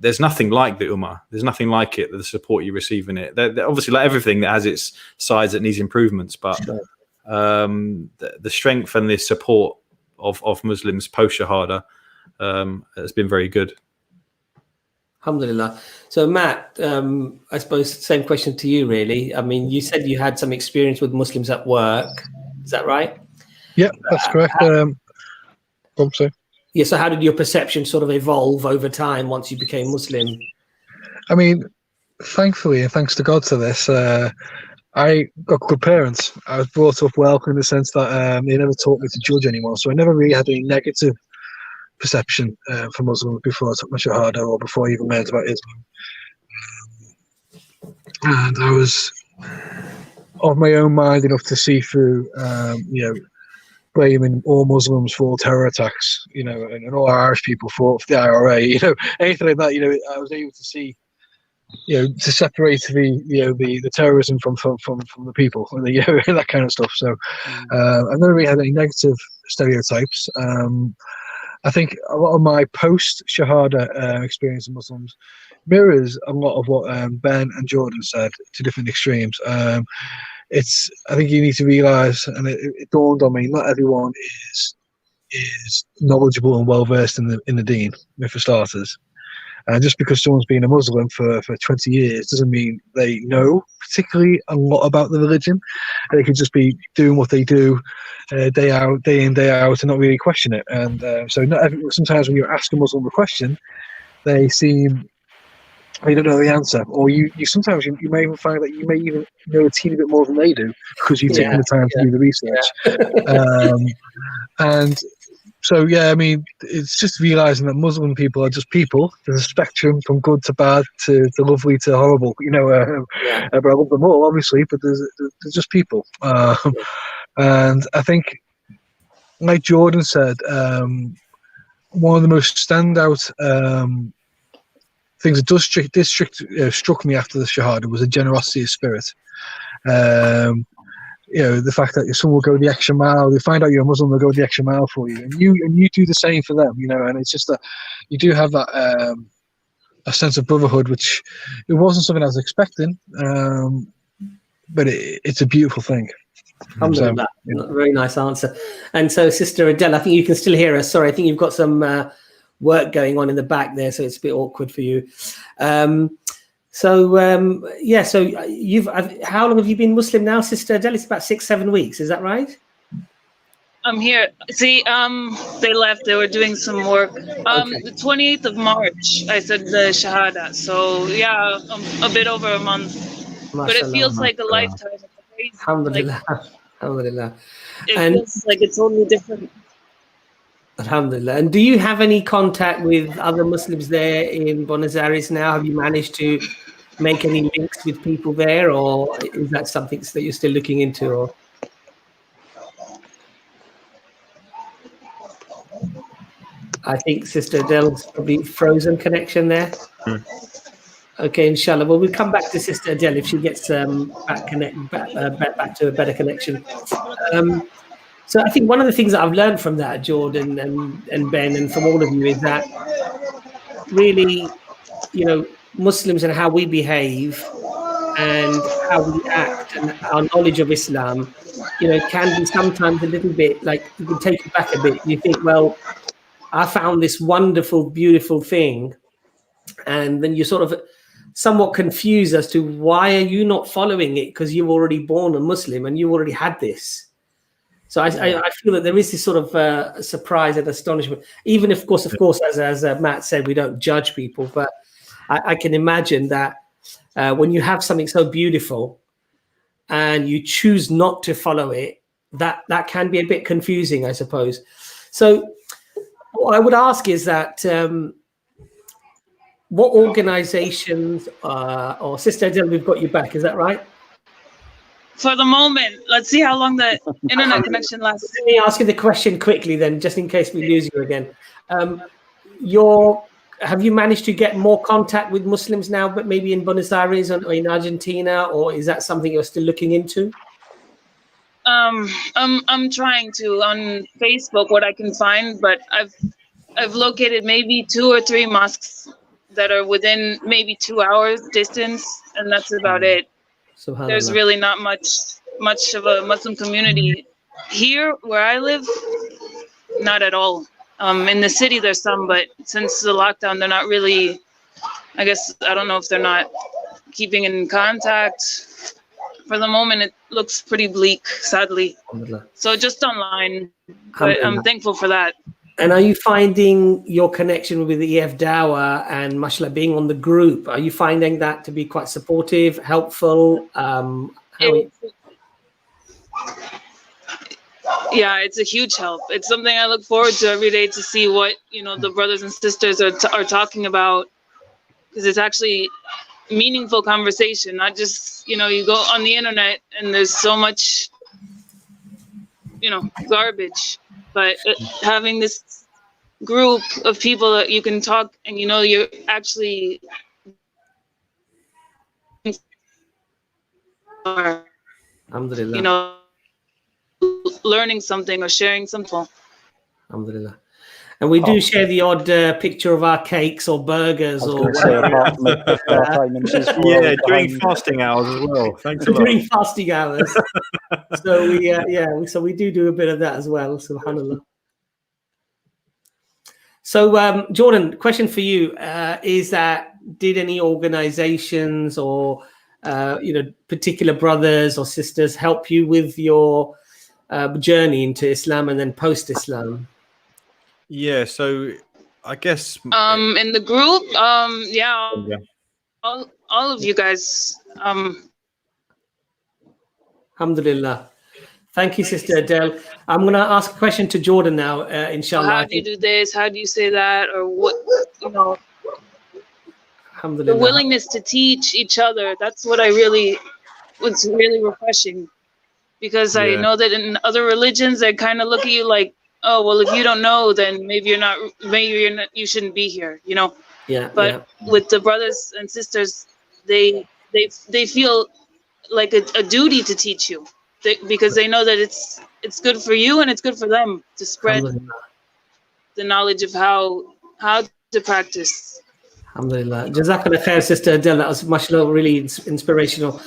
there's nothing like the Ummah. There's nothing like it, the support you receive in it. They're obviously, like everything that has its sides that needs improvements, but the strength and the support of Muslims post Shahada has been very good. Alhamdulillah. So Matt, I suppose same question to you really. I mean, you said you had some experience with Muslims at work. Is that right? Yeah, that's correct. Yeah, so how did your perception sort of evolve over time once you became Muslim? I mean, thankfully, and thanks to God for this, I got good parents. I was brought up well in the sense that they never taught me to judge anyone. So I never really had any negative perception for Muslims before I took my Shahada or before I even learned about Islam. And I was of my own mind enough to see through, blaming all Muslims for all terror attacks, and all Irish people for the IRA, anything like that. I was able to see, to separate the terrorism from the people, and that kind of stuff. So I've never really had any negative stereotypes. I think a lot of my post-Shahada experience of Muslims mirrors a lot of what Ben and Jordan said to different extremes. I think you need to realise, and it dawned on me, not everyone is knowledgeable and well versed in the Deen, for starters. And just because someone's been a Muslim for 20 years doesn't mean they know particularly a lot about the religion. They could just be doing what they do day in, day out, and not really question it. And so sometimes when you ask a Muslim a question, they don't know the answer, or you sometimes you may even find that you may even know a teeny bit more than they do because you've taken the time to do the research. And so, I mean, it's just realizing that Muslim people are just people. There's a spectrum from good to bad to lovely to horrible, but I love them all, obviously, but there's just people. And I think, like Jordan said, one of the most standout things that struck me after the Shahada was a generosity of spirit. The fact that someone will go the extra mile, they find out you're a Muslim, they'll go the extra mile for you, and you do the same for them, and it's just that you do have that a sense of brotherhood, which it wasn't something I was expecting, but it's a beautiful thing. Alhamdulillah. Very nice answer. And so, Sister Adel, I think you can still hear us. Sorry, I think you've got some work going on in the back there, so it's a bit awkward for you. So yeah, so how long have you been Muslim now, Sister Adel? It's about 6-7 weeks, is that right? I'm here. See, they left. They were doing some work. The 28th of March, I said the Shahada. So yeah, a bit over a month. But it feels like a lifetime. It's crazy. Alhamdulillah. Alhamdulillah. It feels like it's totally different. Alhamdulillah. And do you have any contact with other Muslims there in Buenos Aires now? Have you managed to make any links with people there, or is that something that you're still looking into? Or I think Sister Adel's probably frozen connection there. Okay, inshallah. Well, we'll come back to Sister Adel if she gets back to a better connection. So I think one of the things that I've learned from that, Jordan and Ben, and from all of you, is that really, you know, Muslims and how we behave and how we act and our knowledge of Islam, you know, can be sometimes a little bit like, you can take it back a bit. You think, well, I found this wonderful, beautiful thing, and then you sort of somewhat confused as to why are you not following it, because you've already born a Muslim and you already had this. So I feel that there is this sort of surprise and astonishment, even if, of course, as Matt said, we don't judge people, but I can imagine that when you have something so beautiful and you choose not to follow it, that can be a bit confusing, I suppose. So what I would ask is that what organizations, or Sister Adel, we've got you back, is that right? For the moment, let's see how long the internet connection lasts. Let me ask you the question quickly then, just in case we lose you again. Have you managed to get more contact with Muslims now, but maybe in Buenos Aires or in Argentina, or is that something you're still looking into? I'm trying to on Facebook what I can find, but I've located maybe 2 or 3 mosques that are within maybe 2 hours distance, and that's about it. There's really not much of a Muslim community here where I live. Not at all. In the city there's some, but since the lockdown, they're not really. I guess I don't know if they're not keeping in contact. For the moment, it looks pretty bleak, sadly. So just online, but I'm thankful for that. And are you finding your connection with the EFDawah and mashallah being on the group, are you finding that to be quite supportive, helpful? Yeah, it's a huge help. It's something I look forward to every day, to see what, you know, the brothers and sisters are talking about, because it's actually meaningful conversation, not just, you know, you go on the internet and there's so much, you know, garbage. But having this group of people that you can talk, and you know you're actually you know, learning something or sharing something. Alhamdulillah. And we do share the odd picture of our cakes or burgers or yeah, during fasting hours as well. Thanks a lot. During fasting hours. So so we do a bit of that as well. Subhanallah. So Jordan, question for you is that did any organizations or you know, particular brothers or sisters help you with your journey into Islam and then post-Islam? Yeah, so I guess in the group, yeah. All of you guys. Alhamdulillah. Thank you, Sister Adel. I'm going to ask a question to Jordan now, inshallah. How do you do this? How do you say that? Or what, you know, Alhamdulillah. the willingness to teach each other. That's what what's really refreshing. Because I know that in other religions, they kind of look at you like, oh, well, if you don't know, then maybe you shouldn't be here, you know? Yeah. But with the brothers and sisters, they feel like a duty to teach you, because they know that it's good for you and it's good for them to spread the knowledge of how to practice. Alhamdulillah. Jazakallah Khair, Sister Adel. That was mashallah really inspirational.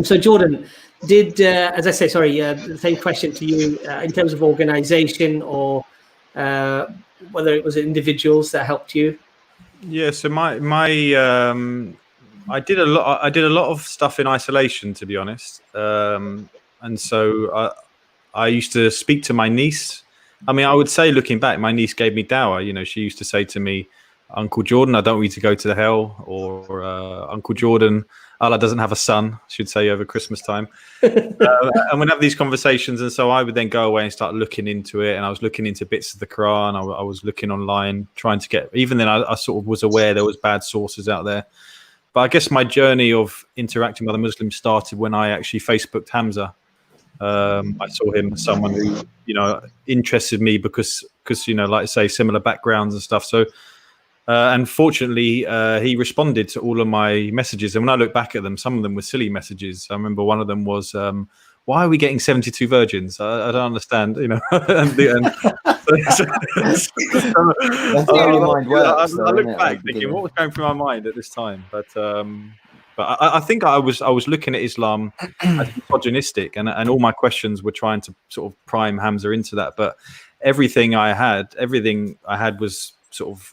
So Jordan, did, as I say, the same question to you in terms of organization or whether it was individuals that helped you? Yeah, so my I did a lot of stuff in isolation, to be honest. And so I used to speak to my niece. I mean, I would say, looking back, my niece gave me dawah. You know, she used to say to me, "Uncle Jordan, I don't want you to go to the hell," or "Uncle Jordan, Allah doesn't have a son," she'd say over Christmas time. And we'd have these conversations, and so I would then go away and start looking into it. And I was looking into bits of the Quran. I was looking online, trying to get. Even then, I sort of was aware there was bad sources out there. But I guess my journey of interacting with other Muslims started when I actually Facebooked Hamza. I saw him as someone who, you know, interested me because you know, like I say, similar backgrounds and stuff. So, and fortunately, he responded to all of my messages. And when I look back at them, some of them were silly messages. I remember one of them was, "Why are we getting 72 virgins? I don't understand." You know, I look back thinking, what was going through my mind at this time? But I think I was looking at Islam as misogynistic, and all my questions were trying to sort of prime Hamza into that. But everything I had was sort of,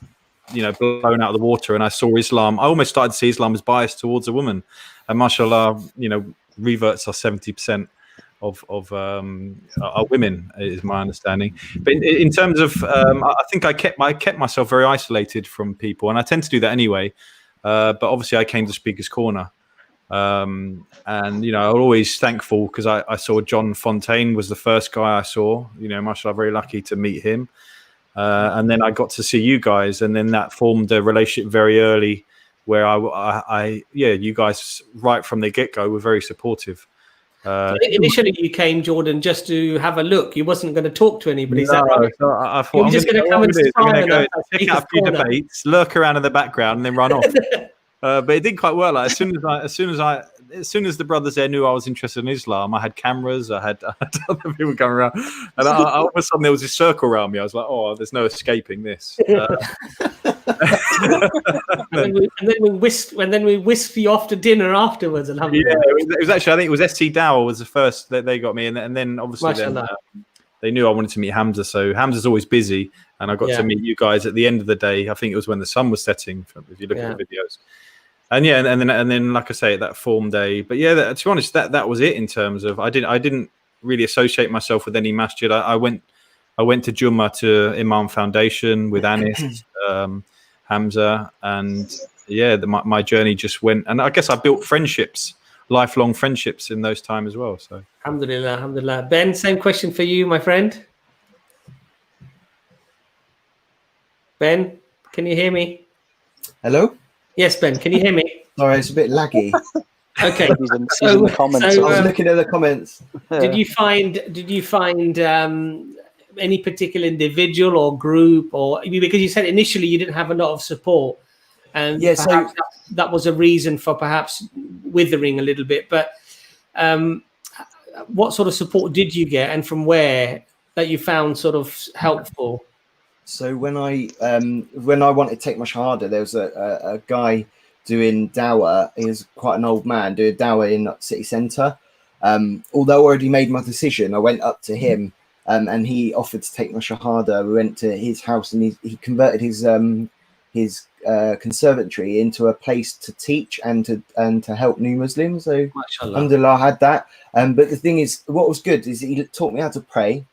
you know, blown out of the water. And I saw Islam. I almost started to see Islam as biased towards a woman. And mashallah, you know, reverts are 70% of are women, is my understanding. But in terms of, I think I kept myself very isolated from people, and I tend to do that anyway. But obviously, I came to Speaker's Corner, and you know, I'm always thankful because I saw John Fontaine was the first guy I saw. You know, mashallah, very lucky to meet him. And then I got to see you guys, and then that formed a relationship very early, where you guys right from the get-go were very supportive. Initially, you came, Jordan, just to have a look. You wasn't going to talk to anybody. Is that right? So I thought you were just going to come and go check out a few debates, lurk around in the background, and then run off. But it did quite well. Like, as soon as the brothers there knew I was interested in Islam, I had cameras, I had other people coming around, and all of a sudden there was this circle around me. I was like, "Oh, there's no escaping this." and then we whisked you off to dinner afterwards. And it was actually, I think it was EFDawah was the first that they got me, and then obviously they knew I wanted to meet Hamza. So Hamza's always busy, and I got to meet you guys at the end of the day. I think it was when the sun was setting. If you look at the videos. And then, like I say, that formed a. But yeah, to be honest, that was it in terms of I didn't really associate myself with any masjid. I went to Jummah to Imam Foundation with Anis, Hamza, and my journey just went. And I guess I built friendships, lifelong friendships in those time as well. So alhamdulillah. Ben, same question for you, my friend. Ben, can you hear me? Hello. Yes, Ben, can you hear me? Sorry, it's a bit laggy. Okay. He's in the comments. I was looking at the comments. Did you find any particular individual or group, or because you said initially you didn't have a lot of support, and that was a reason for perhaps withering a little bit. But what sort of support did you get, and from where, that you found sort of helpful? So when I wanted to take my shahada, there was a guy doing dawah. He was quite an old man doing dawah in city centre. Although I already made my decision, I went up to him and he offered to take my shahada. We went to his house and he converted his conservatory into a place to teach and to help new Muslims. So alhamdulillah, I had that. But the thing is, what was good is he taught me how to pray.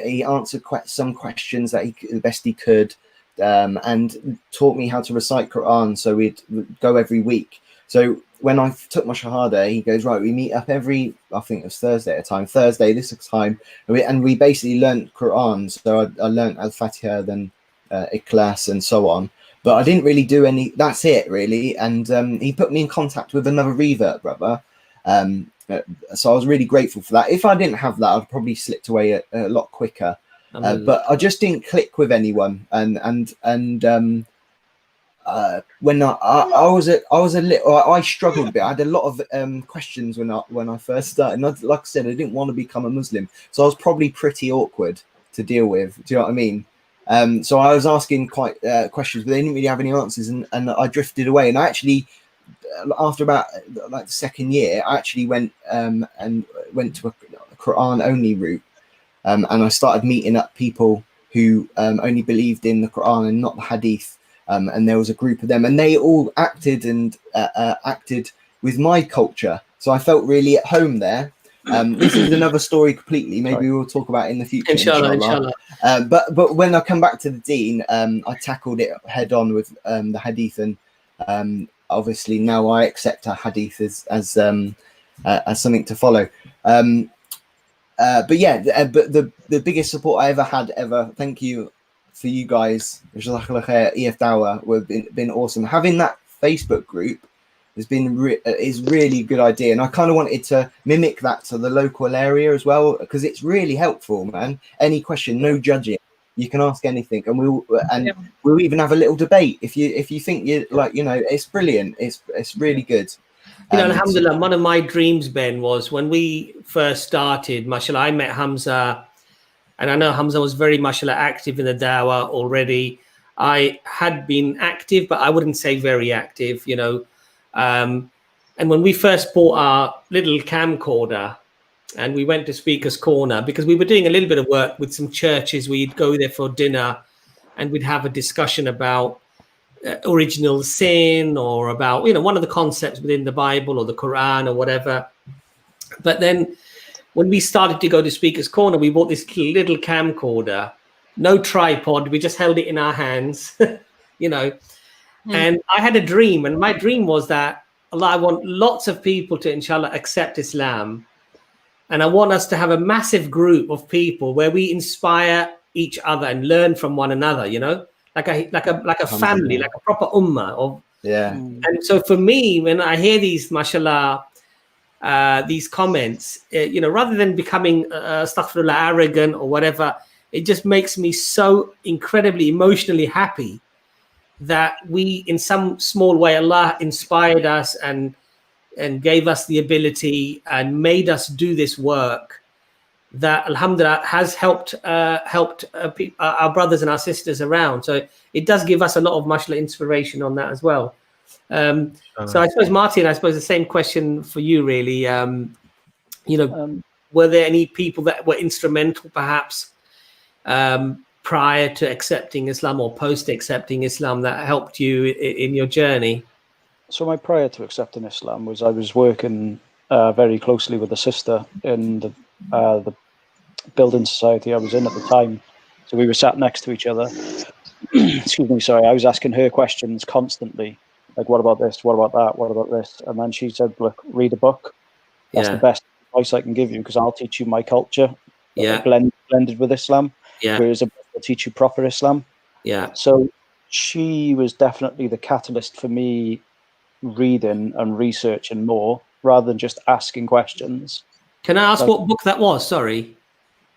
He answered some questions that the best he could, and taught me how to recite Quran. So we'd go every week. So when I took my shahada, he goes, right, we meet up every, I think it was Thursday at a time, this time, and we basically learnt Quran. So I learnt Al-Fatiha, then Ikhlas and so on. But I didn't really do any, that's it really. And he put me in contact with another revert brother. So I was really grateful for that. If I didn't have that, I'd probably slipped away a lot quicker. But I just didn't click with anyone. And when I was a little, I struggled a bit. I had a lot of questions when I first started. And like I said, I didn't want to become a Muslim, so I was probably pretty awkward to deal with. Do you know what I mean? So I was asking quite questions, but they didn't really have any answers, and I drifted away. And I actually, after about like the second year, I actually went to a Quran only route, and I started meeting up people who only believed in the Quran and not the Hadith. and there was a group of them, and they all acted with my culture, so I felt really at home there. This is another story completely. Maybe we'll talk about it in the future. Inshallah. But when I come back to the deen, I tackled it head on with the hadith, and obviously now I accept a hadith as something to follow. But the biggest support I ever. Thank you for you guys. Jazakallah Khair, EFDawah, have been awesome. Having that Facebook group has been is really a good idea, and I kind of wanted to mimic that to the local area as well, because it's really helpful, man. Any question, no judging. You can ask anything, and we'll even have a little debate if you think you like. It's brilliant. It's really good. Alhamdulillah, one of my dreams, Ben, was when we first started, mashallah, I met Hamza, and I know Hamza was very, mashallah, active in the dawah already. I had been active, but I wouldn't say very active, and when we first bought our little camcorder and we went to Speaker's Corner, because we were doing a little bit of work with some churches, we'd go there for dinner and we'd have a discussion about original sin, or about one of the concepts within the Bible or the Quran or whatever. But then when we started to go to Speaker's Corner, we bought this little camcorder, no tripod, we just held it in our hands, and I had a dream, and my dream was that Allah, I want lots of people to inshallah accept Islam, and I want us to have a massive group of people where we inspire each other and learn from one another, like a family, like a proper ummah. And so for me, when I hear these, mashallah, these comments, rather than becoming astaghfirullah, arrogant or whatever, it just makes me so incredibly emotionally happy that we, in some small way, Allah inspired us and gave us the ability and made us do this work that, alhamdulillah, has helped our brothers and our sisters around. So it does give us a lot of mashallah inspiration on that as well. So I suppose, Martin, the same question for you, really. Were there any people that were instrumental, perhaps, prior to accepting Islam or post accepting Islam, that helped you in your journey? So my prior to accepting Islam was I was working very closely with a sister in the building society I was in at the time. So we were sat next to each other. Excuse me, sorry. I was asking her questions constantly, like, what about this? What about that? What about this? And then she said, look, read a book. That's the best advice I can give you, because I'll teach you my culture, blended with Islam. Whereas a book will teach you proper Islam. So she was definitely the catalyst for me reading and researching more, rather than just asking questions. Can I ask what book that was? Sorry.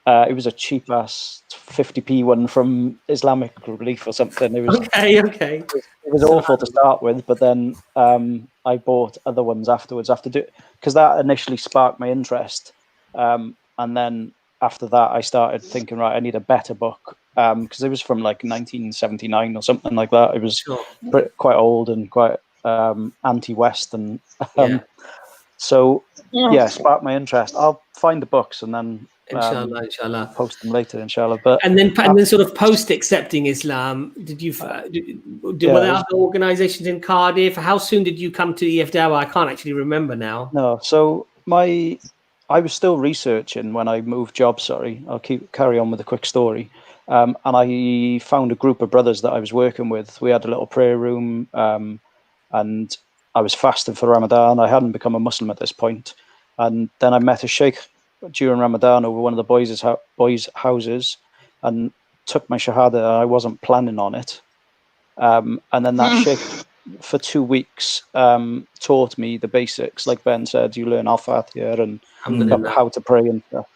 It was a cheap ass 50p one from Islamic Relief or something. It was okay. It was awful to start with, but then I bought other ones afterwards because that initially sparked my interest, and then after that I started thinking, right, I need a better book, because it was from like 1979 or something like that. It was quite old and quite anti-Western. So sparked my interest. I'll find the books and then inshallah post them later, inshallah. But and then sort of post accepting Islam, did you were there other organizations in Cardiff? How soon did you come to EFDawah? I can't actually remember now. No, so I was still researching when I moved jobs. Sorry, I'll carry on with a quick story. And I found a group of brothers that I was working with. We had a little prayer room, and I was fasting for Ramadan. I hadn't become a Muslim at this point. And then I met a sheikh during Ramadan over one of the boys' houses and took my shahada. I wasn't planning on it. And then that sheikh, for 2 weeks, taught me the basics. Like Ben said, you learn Al-Fatiha and how to pray and stuff.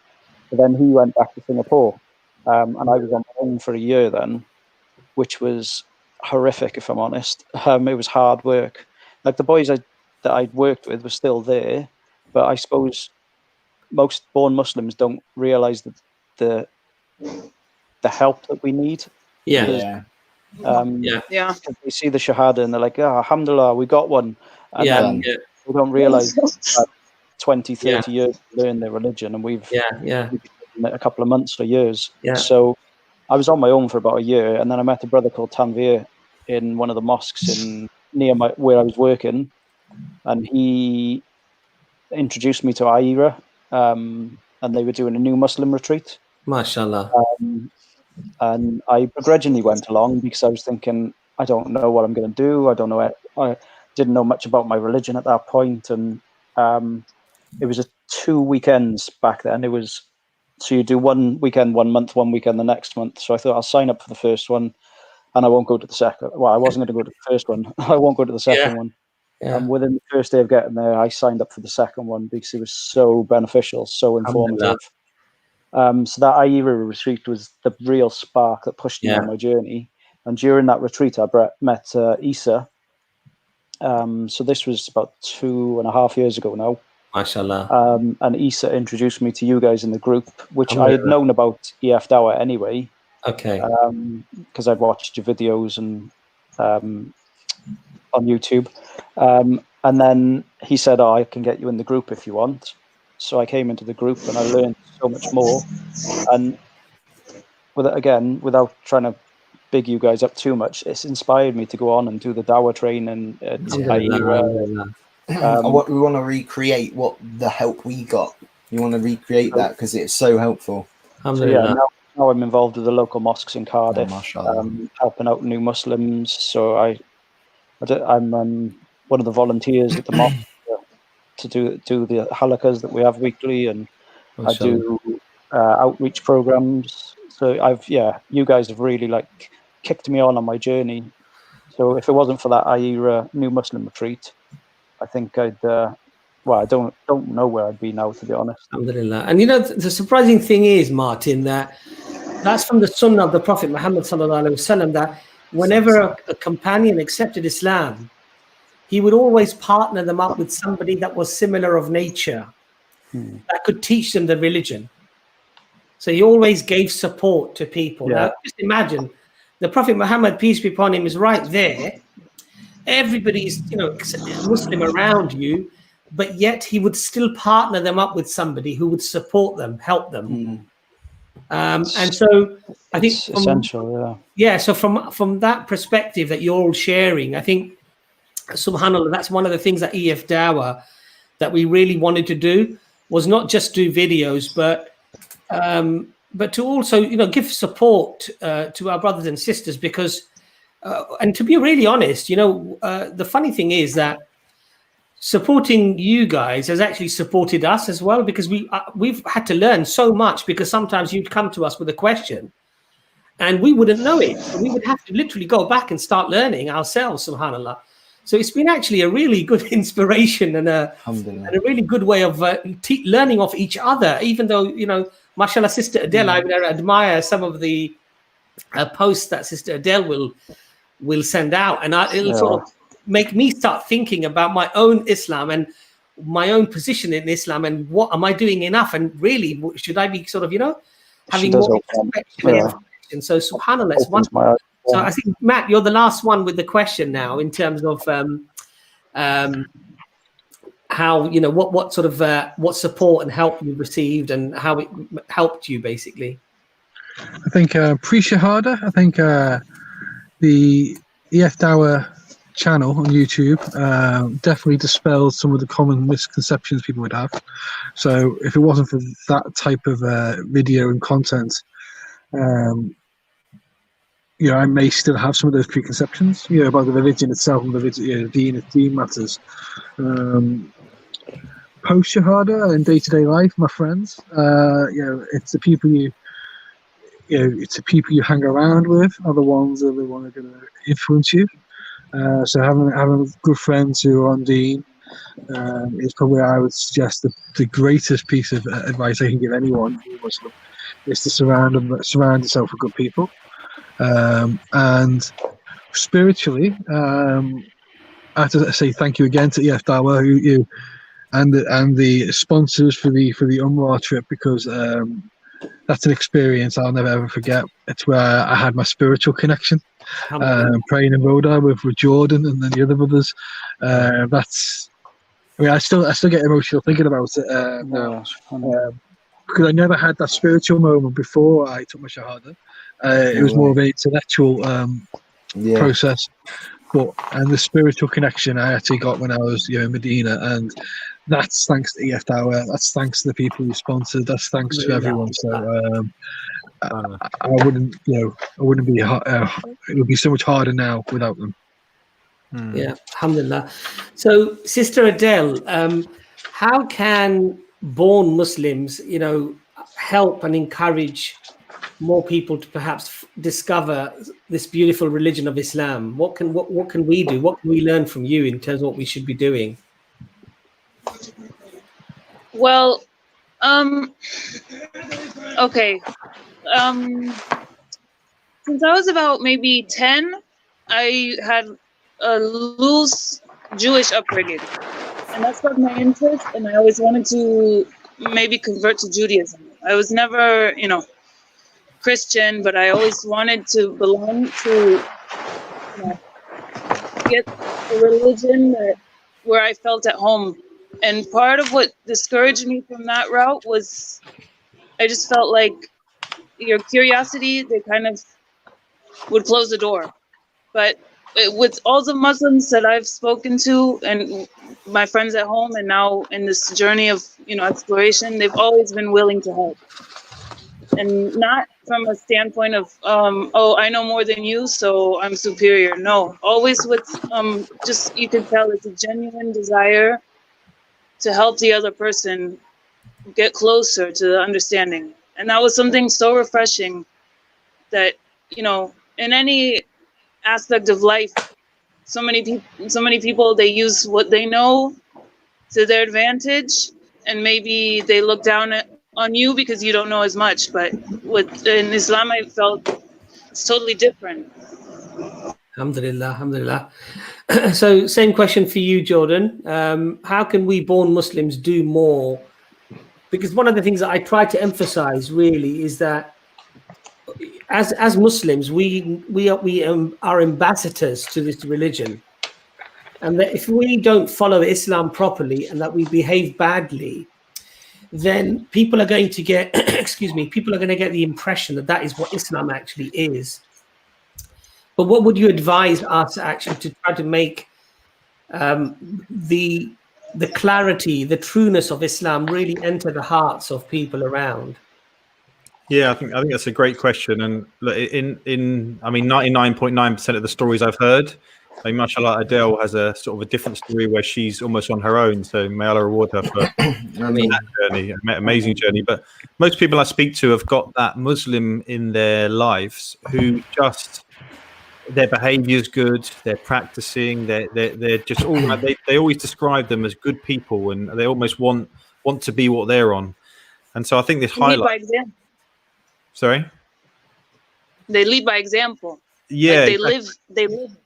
But then he went back to Singapore. And I was on my own for a year then, which was horrific, if I'm honest. It was hard work. Like, the boys that I'd worked with were still there, but I suppose most born Muslims don't realize the help that we need. They see the shahada and they're like, alhamdulillah, we got one. And then they don't realize 20, 30 years to learn their religion, and we've a couple of months or years. So I was on my own for about a year, and then I met a brother called Tanvir, in one of the mosques near where I was working, and he introduced me to Aira, and they were doing a new Muslim retreat. MashaAllah. And I begrudgingly went along because I was thinking, I don't know what I'm going to do. I don't know. I didn't know much about my religion at that point, and it was 2 weekends back then. It was, so you do one weekend 1 month, 1 weekend the next month. So I thought I'll sign up for the first one, and I won't go to the second. Well, I wasn't going to go to the first one. I won't go to the second one. Yeah. And within the first day of getting there, I signed up for the second one because it was so beneficial, so informative. So that Aira retreat was the real spark that pushed me on my journey. And during that retreat, I met Isa. So this was about 2.5 years ago now. MashaAllah. And Isa introduced me to you guys in the group, which I had known about EFDawah anyway. Okay. Because I'd watched your videos and on YouTube. And then he said, I can get you in the group if you want. So I came into the group and I learned so much more. And without trying to big you guys up too much, it's inspired me to go on and do the Dawah training at Aira. What we want to recreate, what the help we got. You want to recreate that because it's so helpful. So now I'm involved with the local mosques in Cardiff, helping out new Muslims. So I'm one of the volunteers at the mosque to do the halakas that we have weekly, and I do outreach programs. So you guys have really kicked me on my journey. So if it wasn't for that Aira new Muslim retreat, I think I'd I don't know where I'd be now, to be honest. Alhamdulillah. And the surprising thing is, Martin, that's from the Sunnah of the Prophet Muhammad sallallahu alaihi wasallam, that whenever a companion accepted Islam, he would always partner them up with somebody that was similar of nature, that could teach them the religion. So he always gave support to people. Yeah. Now, just imagine, the Prophet Muhammad, peace be upon him, is right there. Everybody's, Muslim around you, but yet he would still partner them up with somebody who would support them, help them. And so I think it's essential, so from that perspective that you're all sharing, I think, subhanAllah, that's one of the things that EFDawah that we really wanted to do, was not just do videos, but to also, give support to our brothers and sisters, because, and to be really honest, the funny thing is that supporting you guys has actually supported us as well, because we've had to learn so much, because sometimes you'd come to us with a question and we wouldn't know it. We would have to literally go back and start learning ourselves, subhanAllah. So it's been actually a really good inspiration and a really good way of learning off each other, even though, mashallah, Sister Adel, I admire some of the posts that Sister Adel will send out, and it'll sort of make me start thinking about my own Islam and my own position in Islam, and what am I doing enough, and really should I be sort of having more introspection. So subhanAllah, it's wonderful. So I think, Matt, you're the last one with the question now, in terms of how, what sort of what support and help you received and how it helped you, basically. I think pre-Shahada, I think the EFDawah channel on YouTube definitely dispelled some of the common misconceptions people would have. So if it wasn't for that type of video and content, I may still have some of those preconceptions, about the religion itself and the deen matters. Post Shahada and day-to-day life, my friends, it's the people it's the people you hang around with are the ones that are going to influence you. So having good friends who are on deen is probably, I would suggest, the greatest piece of advice I can give anyone who is Muslim, is to surround yourself with good people. And spiritually, I have to say thank you again to EFDawah and the sponsors for the Umrah trip, because that's an experience I'll never ever forget. It's where I had my spiritual connection, praying in Rhoda with Jordan and then the other brothers. I still get emotional thinking about it now, because I never had that spiritual moment before I took my Shahada. It was more of an intellectual process. And the spiritual connection I actually got when I was in Medina, and that's thanks to EFDawah, that's thanks to the people who sponsored, that's thanks to everyone. So I wouldn't be it would be so much harder now without them. Yeah, alhamdulillah. So Sister Adel, how can born Muslims help and encourage more people to perhaps discover this beautiful religion of Islam? What can we do? What can we learn from you in terms of what we should be doing? Well, okay. Since I was about maybe 10, I had a loose Jewish upbringing, and that sparked my interest, and I always wanted to maybe convert to Judaism. I was never, Christian, but I always wanted to belong to get a religion where I felt at home. And part of what discouraged me from that route was I just felt like your curiosity, they kind of would close the door. But with all the Muslims that I've spoken to and my friends at home, and now in this journey of exploration, they've always been willing to help. And not from a standpoint of, I know more than you, so I'm superior. No, always with just, you can tell it's a genuine desire to help the other person get closer to the understanding. And that was something so refreshing that, in any aspect of life, so many people, they use what they know to their advantage, and maybe they look down on you because you don't know as much. But in Islam, I felt it's totally different. Alhamdulillah. So same question for you, Jordan. How can we born Muslims do more? Because one of the things that I try to emphasize really is that as Muslims, we are ambassadors to this religion, and that if we don't follow Islam properly and that we behave badly, then people are going to get people are going to get the impression that is what Islam actually is. But what would you advise us actually to try to make the clarity, the trueness of Islam really enter the hearts of people around? Yeah, I think that's a great question. And in 99.9% of the stories I've heard, mashallah, Adel has a sort of a different story where she's almost on her own. So may Allah reward her for that journey, amazing journey. But most people I speak to have got that Muslim in their lives who just, their behavior is good, they're practicing, they're just all right. They always describe them as good people, and they almost want to be what they're on. And so I think this highlights. Sorry? They lead by example. Yeah, like they live.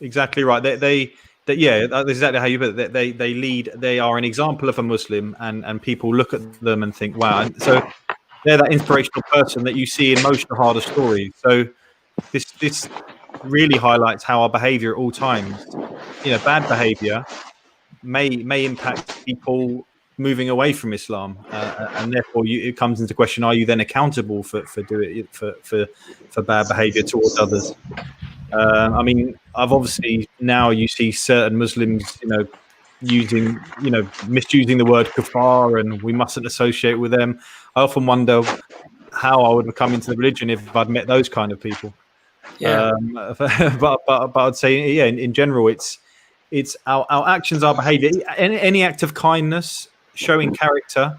Exactly right. They that's exactly how you put it. They lead. They are an example of a Muslim, and people look at them and think, wow. And so they're that inspirational person that you see in most Shahada stories. So this really highlights how our behavior at all times, bad behavior may impact people moving away from Islam, and therefore it comes into question: are you then accountable for doing for bad behavior towards others? I've obviously now you see certain Muslims, misusing the word kafar, and we mustn't associate with them. I often wonder how I would have come into the religion if I'd met those kind of people. Yeah. But I'd say, yeah, in general, it's our actions, our behavior. Any act of kindness, showing character,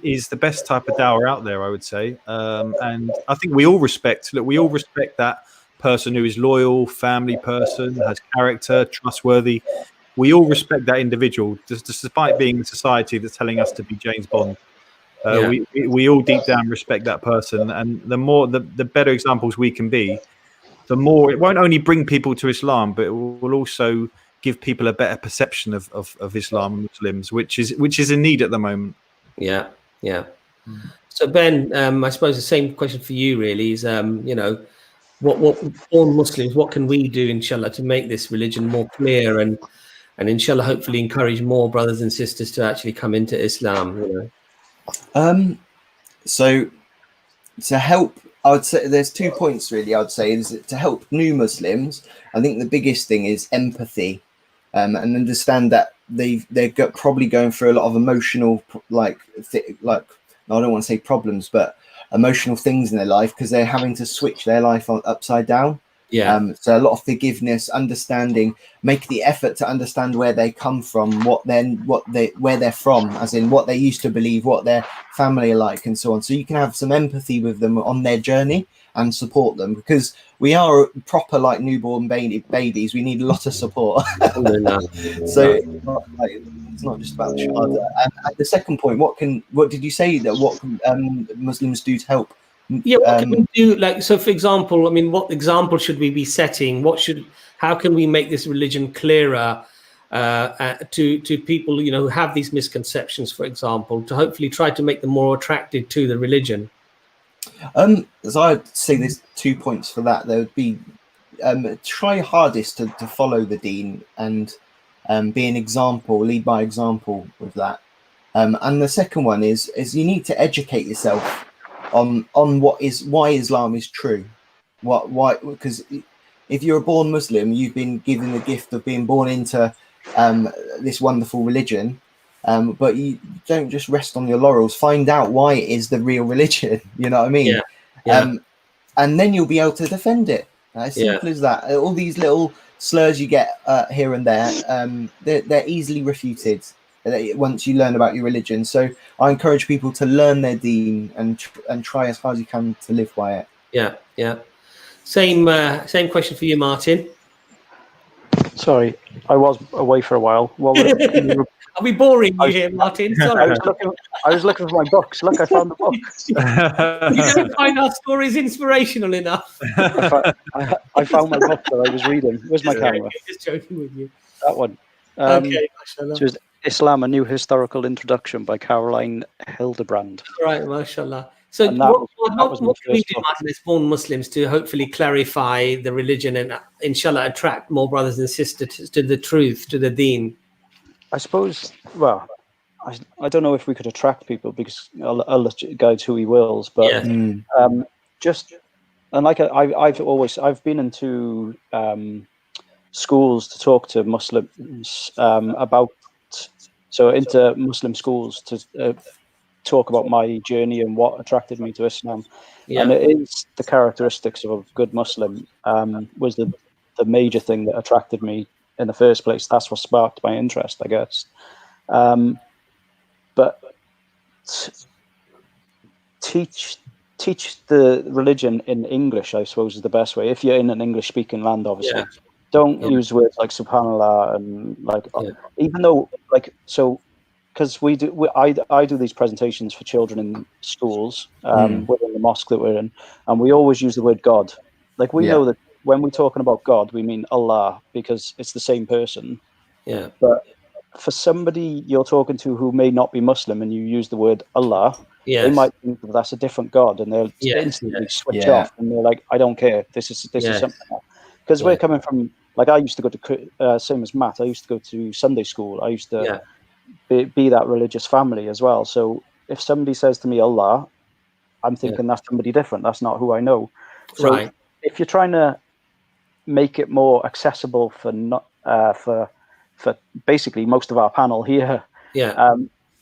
is the best type of dawah out there, I would say. And I think we all respect that person who is loyal, family person, has character, trustworthy. We all respect that individual, despite being the society that's telling us to be James Bond. We all deep down respect that person, and the better examples we can be, the more it won't only bring people to Islam, but it will also give people a better perception of Islam and Muslims, which is in need at the moment. Yeah. So Ben, I suppose the same question for you really is, what born Muslims, what can we do, inshallah, to make this religion more clear and inshallah hopefully encourage more brothers and sisters to actually come into Islam? So to help I would say there's 2 points really. I'd say is to help new Muslims. I think the biggest thing is empathy, and understand that they're probably going through a lot of emotional like I don't want to say problems, but emotional things in their life because they're having to switch their life upside down. Yeah. So a lot of forgiveness, understanding, make the effort to understand where they come from, where they're from, as in what they used to believe, what their family are like, and so on. So you can have some empathy with them on their journey and support them, because we are proper like newborn babies. We need a lot of support. So it's not just about the shahada. And the second point, what did you say that what can Muslims do to help? Yeah, what can we do? Like, so for example, I mean, what example should we be setting? How can we make this religion clearer to people, you know, who have these misconceptions, for example, to hopefully try to make them more attracted to the religion? As I'd say, there's 2 points for that. There would be try your hardest to follow the deen and be an example, lead by example with that. And the second one is you need to educate yourself on why Islam is true. Why? Because if you're a born Muslim, you've been given the gift of being born into this wonderful religion, but you don't just rest on your laurels. Find out why it is the real religion. You know what I mean? Yeah. And then you'll be able to defend it. As simple as that. All these little slurs you get here and there, they're easily refuted once you learn about your religion. So I encourage people to learn their deen and try as hard as you can to live by it. Yeah. Same question for you, Martin. Sorry, I was away for a while. Are we boring you here, Martin? Sorry. I was looking for my books. Look, I found the books. You don't find our stories inspirational enough. I found my book that I was reading. Where's my camera? Just joking with you. That one. Okay. It was Islam, A New Historical Introduction by Caroline Hildebrand. Right, mashallah. So what can we do, Martin, as born Muslims to hopefully clarify the religion and inshallah attract more brothers and sisters to the truth, to the deen? I suppose, well, I don't know if we could attract people, because Allah guides who he wills, but I've been into schools to talk to Muslims into Muslim schools to talk about my journey and what attracted me to Islam. And it is the characteristics of a good Muslim was the major thing that attracted me in the first place. That's what sparked my interest, I guess. But teach the religion in English, I suppose, is the best way. If you're in an English-speaking land, obviously. Don't use words like subhanallah and even though because I do these presentations for children in schools within the mosque that we're in, and we always use the word God. Like we know that when we're talking about God, we mean Allah, because it's the same person. Yeah. But for somebody you're talking to who may not be Muslim and you use the word Allah, they might think that that's a different God, and they'll instantly switch off, and they're like, I don't care. This is something. Because we're coming from, like, I used to go to, same as Matt, I used to go to Sunday school. I used to be that religious family as well. So if somebody says to me Allah, I'm thinking that's somebody different. That's not who I know. So if you're trying to make it more accessible for basically most of our panel here,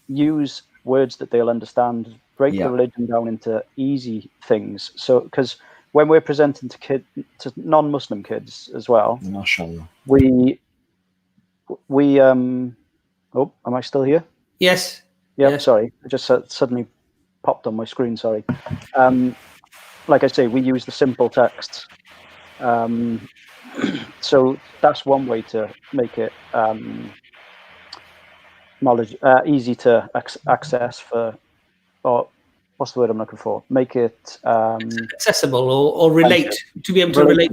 use words that they'll understand, break the religion down into easy things. So, because when we're presenting to non-Muslim kids as well, mashallah, we am I still here? Yes. Sorry, it just suddenly popped on my screen. Sorry. Like I say, we use the simple texts. So that's one way to make it knowledge easy to access or what's the word I'm looking for? Make it accessible or relate, to be able to relate.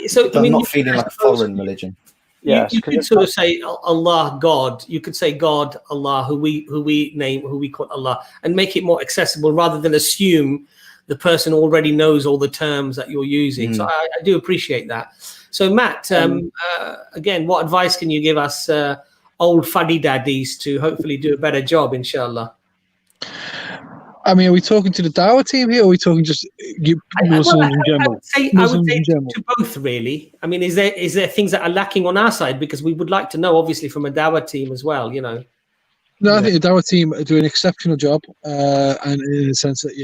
So I mean, not feeling like a foreign religion. You could sort of say Allah, God. You could say God, Allah, who we call Allah, and make it more accessible rather than assume the person already knows all the terms that you're using. So I do appreciate that. So Matt, again, what advice can you give us old fuddy daddies to hopefully do a better job, inshallah? I mean, are we talking to the Dawah team here, or are we talking just Muslims in general? I would say to both, really. I mean, is there things that are lacking on our side? Because we would like to know, obviously, from a Dawah team as well, you know. No, I think the Dawah team do an exceptional job, and in the sense that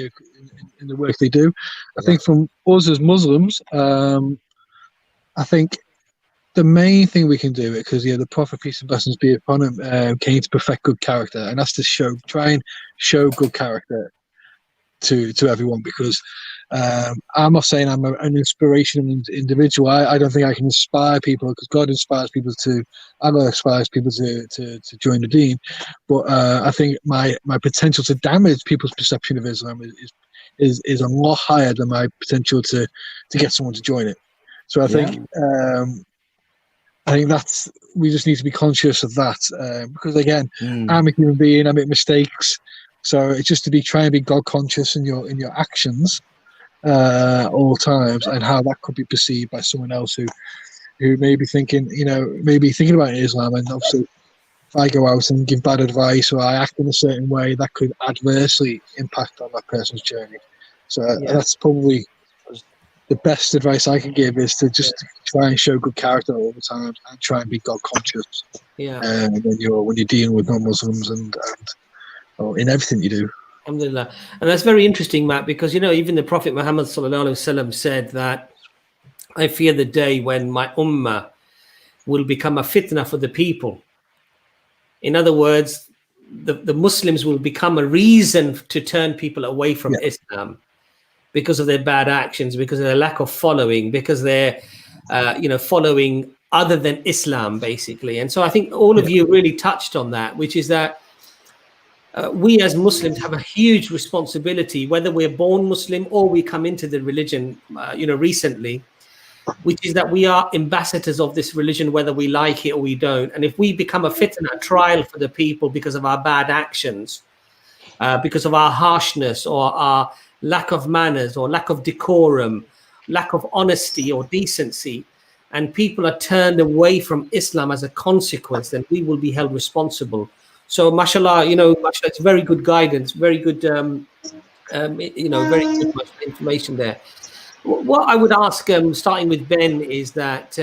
in the work they do. I think from us as Muslims, I think the main thing we can do, because the Prophet, peace and blessings be upon him, came to perfect good character, and that's to try and show good character to everyone. Because I'm not saying I'm an inspirational individual. I don't think I can inspire people, because God inspires people Allah inspires people to join the Deen. But I think my potential to damage people's perception of Islam is a lot higher than my potential to get someone to join it. So I think we just need to be conscious of that, because again, I'm a human being, I make mistakes, so it's just to try and be God conscious in your actions all times, and how that could be perceived by someone else who may be thinking, about Islam, and obviously if I go out and give bad advice or I act in a certain way, that could adversely impact on that person's journey. So that's probably the best advice I can give, is to just try and show good character all the time, and try and be God conscious. When you're dealing with non-Muslims and in everything you do. Alhamdulillah. And that's very interesting, Matt, because even the Prophet Muhammad sallallahu alaihi wasallam said that, I fear the day when my ummah will become a fitna for the people. In other words, the Muslims will become a reason to turn people away from Islam, because of their bad actions, because of their lack of following, because they're, following other than Islam, basically. And so I think all of you really touched on that, which is that we as Muslims have a huge responsibility, whether we're born Muslim or we come into the religion, recently, which is that we are ambassadors of this religion, whether we like it or we don't. And if we become a fitna, trial for the people because of our bad actions, because of our harshness or our lack of manners or lack of decorum, lack of honesty or decency, and people are turned away from Islam as a consequence, then we will be held responsible. So mashallah, it's very good guidance, very good, very good much information there. What I would ask, starting with Ben, is that,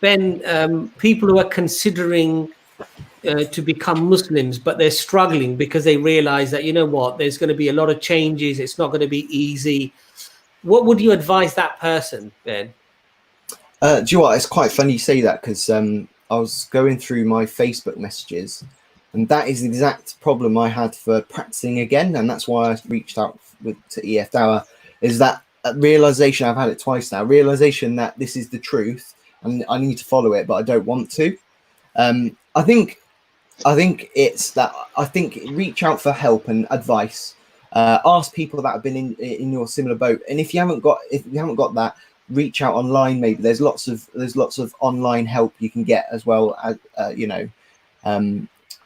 Ben, people who are considering to become Muslims, but they're struggling because they realize that, there's going to be a lot of changes. It's not going to be easy. What would you advise that person, Ben? Do you know what? It's quite funny you say that, because I was going through my Facebook messages, and that is the exact problem I had for practicing again. And that's why I reached out to EFDawah, is that realization. I've had it twice now, realization that this is the truth and I need to follow it, but I don't want to. I think it's that. I think reach out for help and advice. Ask people that have been in your similar boat, and if you haven't got that, reach out online. Maybe there's lots of online help you can get as well. As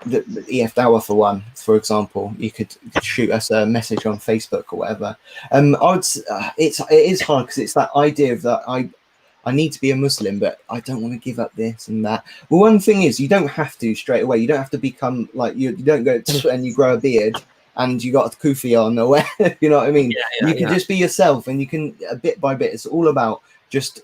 the EFDawah for example, you could shoot us a message on Facebook or whatever. It is hard, because it's that idea of that I need to be a Muslim, but I don't want to give up this and that. Well, one thing is, you don't have to straight away. You don't have to become like you don't go and you grow a beard and you got a kufi on, or you know what I mean? You can just be yourself, and you can, bit by bit. It's all about just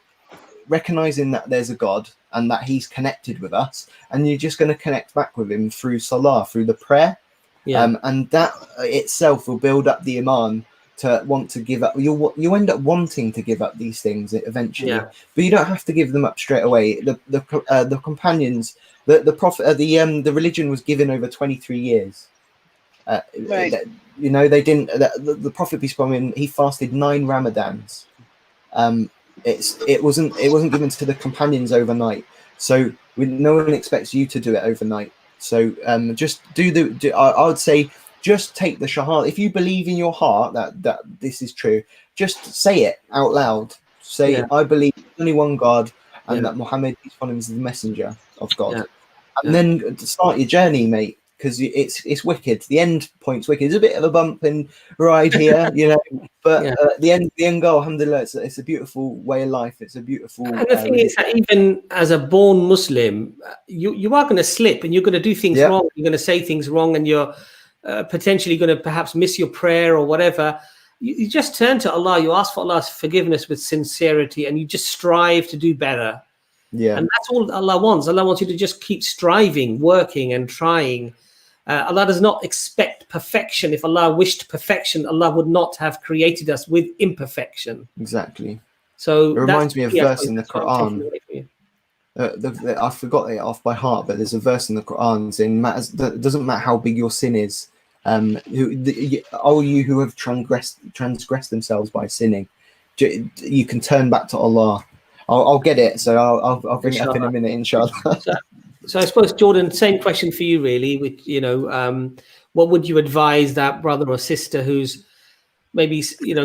recognizing that there's a God and that He's connected with us, and you're just going to connect back with Him through salah, through the prayer, and that itself will build up the iman to want to give up. You end up wanting to give up these things eventually, but you don't have to give them up straight away. The companions, the prophet, the religion was given over 23 years. Right. They didn't. The Prophet, peace upon him, he fasted 9 Ramadans. It wasn't given to the companions overnight. So no one expects you to do it overnight. So just I would say, just take the shahada. If you believe in your heart that this is true, just say it out loud. Say, I believe only one God, and that Muhammad, peace upon him, is the messenger of God. And then start your journey, mate. Because it's wicked. The end point's wicked. It's a bit of a bump and ride here, but the end goal, alhamdulillah, it's a beautiful way of life. It's a beautiful. And the thing is that even as a born Muslim, you are going to slip, and you're going to do things wrong. You're going to say things wrong, and you're potentially going to perhaps miss your prayer or whatever, you just turn to Allah, you ask for Allah's forgiveness with sincerity, and you just strive to do better. Yeah. And that's all Allah wants. Allah wants you to just keep striving, working and trying. Allah does not expect perfection. If Allah wished perfection, Allah would not have created us with imperfection. Exactly. So it reminds me of a verse in the Quran. I forgot it off by heart, but there's a verse in the Quran saying, it doesn't matter how big your sin is, all you who have transgressed themselves by sinning, you can turn back to Allah. I'll get it, so I'll bring it up in a minute, inshallah. So I suppose, Jordan, same question for you, really. With what would you advise that brother or sister who's maybe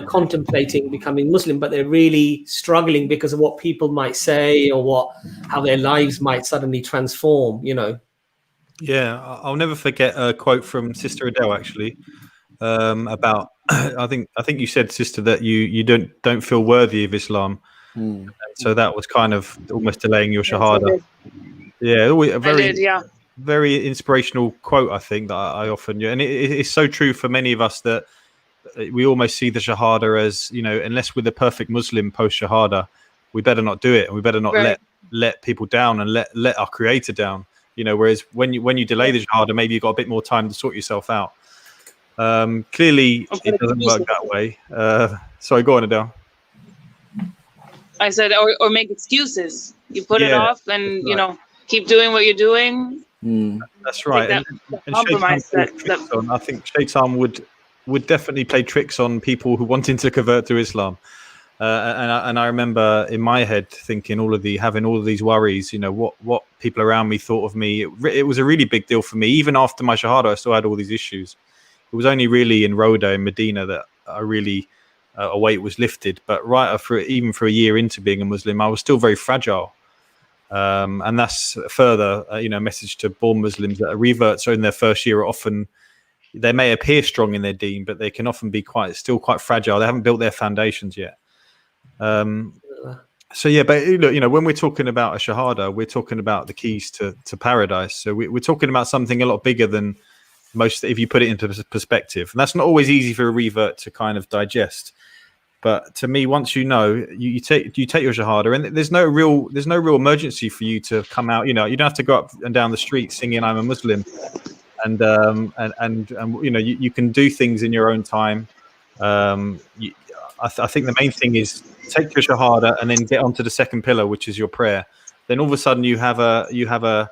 contemplating becoming Muslim, but they're really struggling because of what people might say or how their lives might suddenly transform? Yeah, I'll never forget a quote from Sister Adel, actually, about I think you said, sister, that you don't feel worthy of Islam. So that was kind of almost delaying your shahada. Yeah, a very inspirational quote, I think, that I often use. And it's so true for many of us that we almost see the shahada as, unless we're the perfect Muslim post shahada, we better not do it, and we better not let people down and let our creator down. Whereas when you delay the shahada, maybe you've got a bit more time to sort yourself out. Clearly, it doesn't work that way. Sorry, go on, Adel. I said, or make excuses. You put it off, and keep doing what you're doing. That's right. And compromise I think Shaitan would definitely play tricks on people who wanting to convert to Islam. And I remember in my head thinking having all of these worries, what people around me thought of me. It was a really big deal for me. Even after my shahada, I still had all these issues. It was only really in Rhoda in Medina that I really a weight was lifted. But even for a year into being a Muslim, I was still very fragile. And that's further, message to born Muslims that reverts are in their first year. Often they may appear strong in their deen, but they can often be still quite fragile. They haven't built their foundations yet. So yeah, but look, when we're talking about a shahada, we're talking about the keys to paradise. So we're talking about something a lot bigger than most, if you put it into perspective. And that's not always easy for a revert to kind of digest. But to me, once you take your shahada, and there's no real emergency for you to come out. You don't have to go up and down the street singing "I'm a Muslim," and you can do things in your own time. I think the main thing is take your shahada and then get onto the second pillar, which is your prayer. Then all of a sudden you have a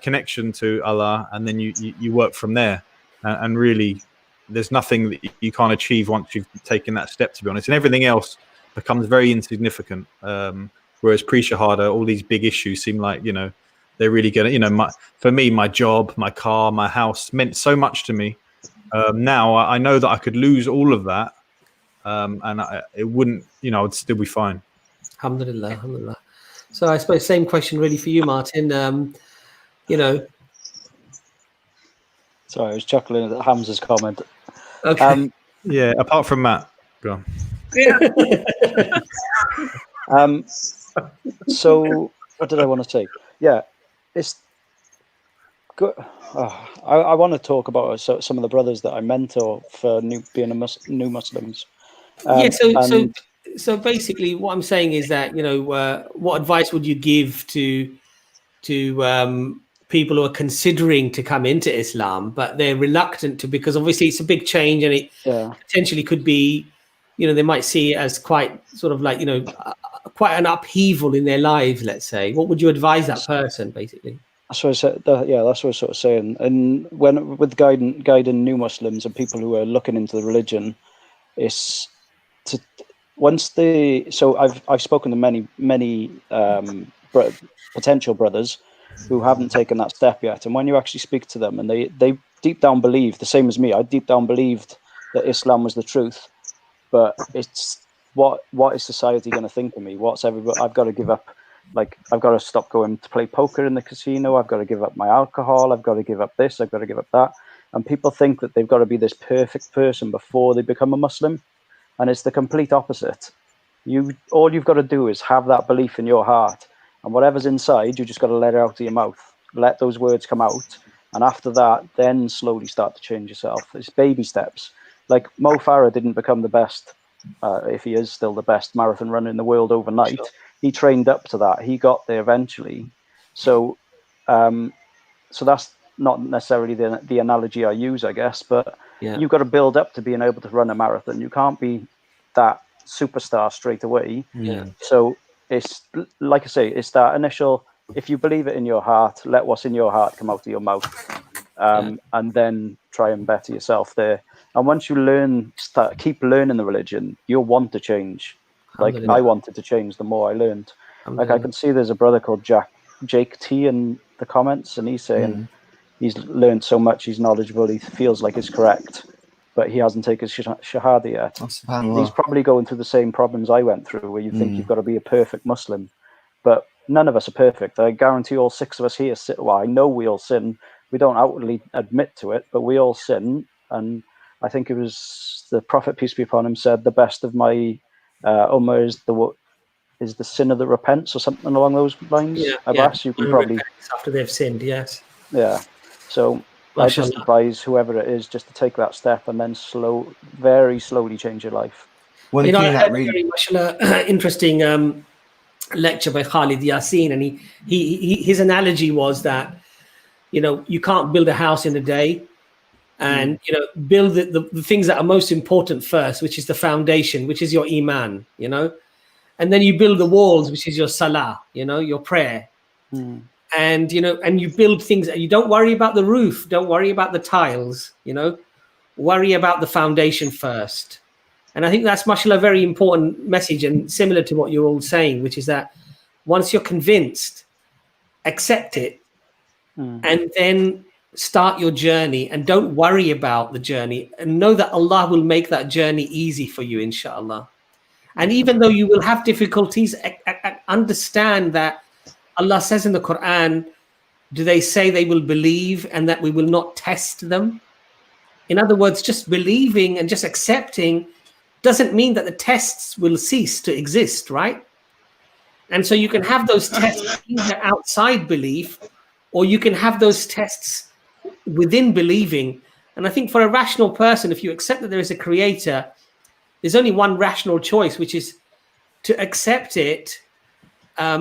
connection to Allah, and then you work from there. And really, there's nothing that you can't achieve once you've taken that step, to be honest. And everything else becomes very insignificant. Whereas pre-shahada, all these big issues seem like they're really gonna. For me, my job, my car, my house meant so much to me. Now I know that I could lose all of that. And it wouldn't, I would still be fine. Alhamdulillah. So I suppose same question really for you, Martin. Sorry, I was chuckling at Hamza's comment. Okay. Yeah, apart from Matt, go on. Yeah. So what did I want to say? Yeah, it's good. I want to talk about some of the brothers that I mentor for new Muslims. So basically, what I'm saying is that what advice would you give to people who are considering to come into Islam, but they're reluctant to, because obviously it's a big change, and it potentially could be, they might see it as quite sort of like quite an upheaval in their lives. Let's say, what would you advise that person, basically? That's what I said. That's what I was sort of saying. And with guiding new Muslims and people who are looking into the religion, it's to so I've spoken to many potential brothers who haven't taken that step yet, and when you actually speak to them, and they deep down believe the same as me. I deep down believed that Islam was the truth, but it's what is society going to think of me? I've got to give up. Like, I've got to stop going to play poker in the casino. I've got to give up my alcohol. I've got to give up this. I've got to give up that. And people think that they've got to be this perfect person before they become a Muslim. And it's the complete opposite. All you've got to do is have that belief in your heart. And whatever's inside, you just got to let it out of your mouth. Let those words come out. and after that, then slowly start to change yourself. It's baby steps. Like Mo Farah didn't become the best, if he is still the best marathon runner in the world overnight. Sure. He trained up to that. He got there eventually. So, so that's not necessarily the analogy I use, I guess, but you've got to build up to being able to run a marathon. You can't be that superstar straight away. So it's like I say, it's that initial, if you believe it in your heart, let what's in your heart come out of your mouth, and then try and better yourself there. And once you keep learning the religion, you'll want to change. Like I wanted to change the more I learned. Like I can see there's a brother called Jake T in the comments, and he's saying he's learned so much, he's knowledgeable, he feels like it's correct, but he hasn't taken Shahada yet. He's probably going through the same problems I went through, where you think you've got to be a perfect Muslim, but none of us are perfect. I guarantee all 6 of us here well, I know we all sin. We don't outwardly admit to it, but we all sin. And I think it was the Prophet, peace be upon him, said the best of my ummah is the sinner that repents, or something along those lines. Abbas, you can probably after they've sinned. Yes. Yeah. So I just advise whoever it is just to take that step and then very slowly change your life. Well, I had a very interesting lecture by Khalid Yasin, and his analogy was that, you can't build a house in a day, and build the things that are most important first, which is the foundation, which is your iman, and then you build the walls, which is your salah, your prayer. And and you build things, and you don't worry about the roof, don't worry about the tiles, worry about the foundation first. And I think that's, mashallah, a very important message, and similar to what you're all saying, which is that once you're convinced, accept it, and then start your journey, and don't worry about the journey, and know that Allah will make that journey easy for you, inshallah. And even though you will have difficulties, understand that Allah says in the Quran, do they say they will believe and that we will not test them? In other words, just believing and just accepting doesn't mean that the tests will cease to exist, right? And so you can have those tests either outside belief, or you can have those tests within believing. And I think for a rational person, if you accept that there is a creator, there's only one rational choice, which is to accept it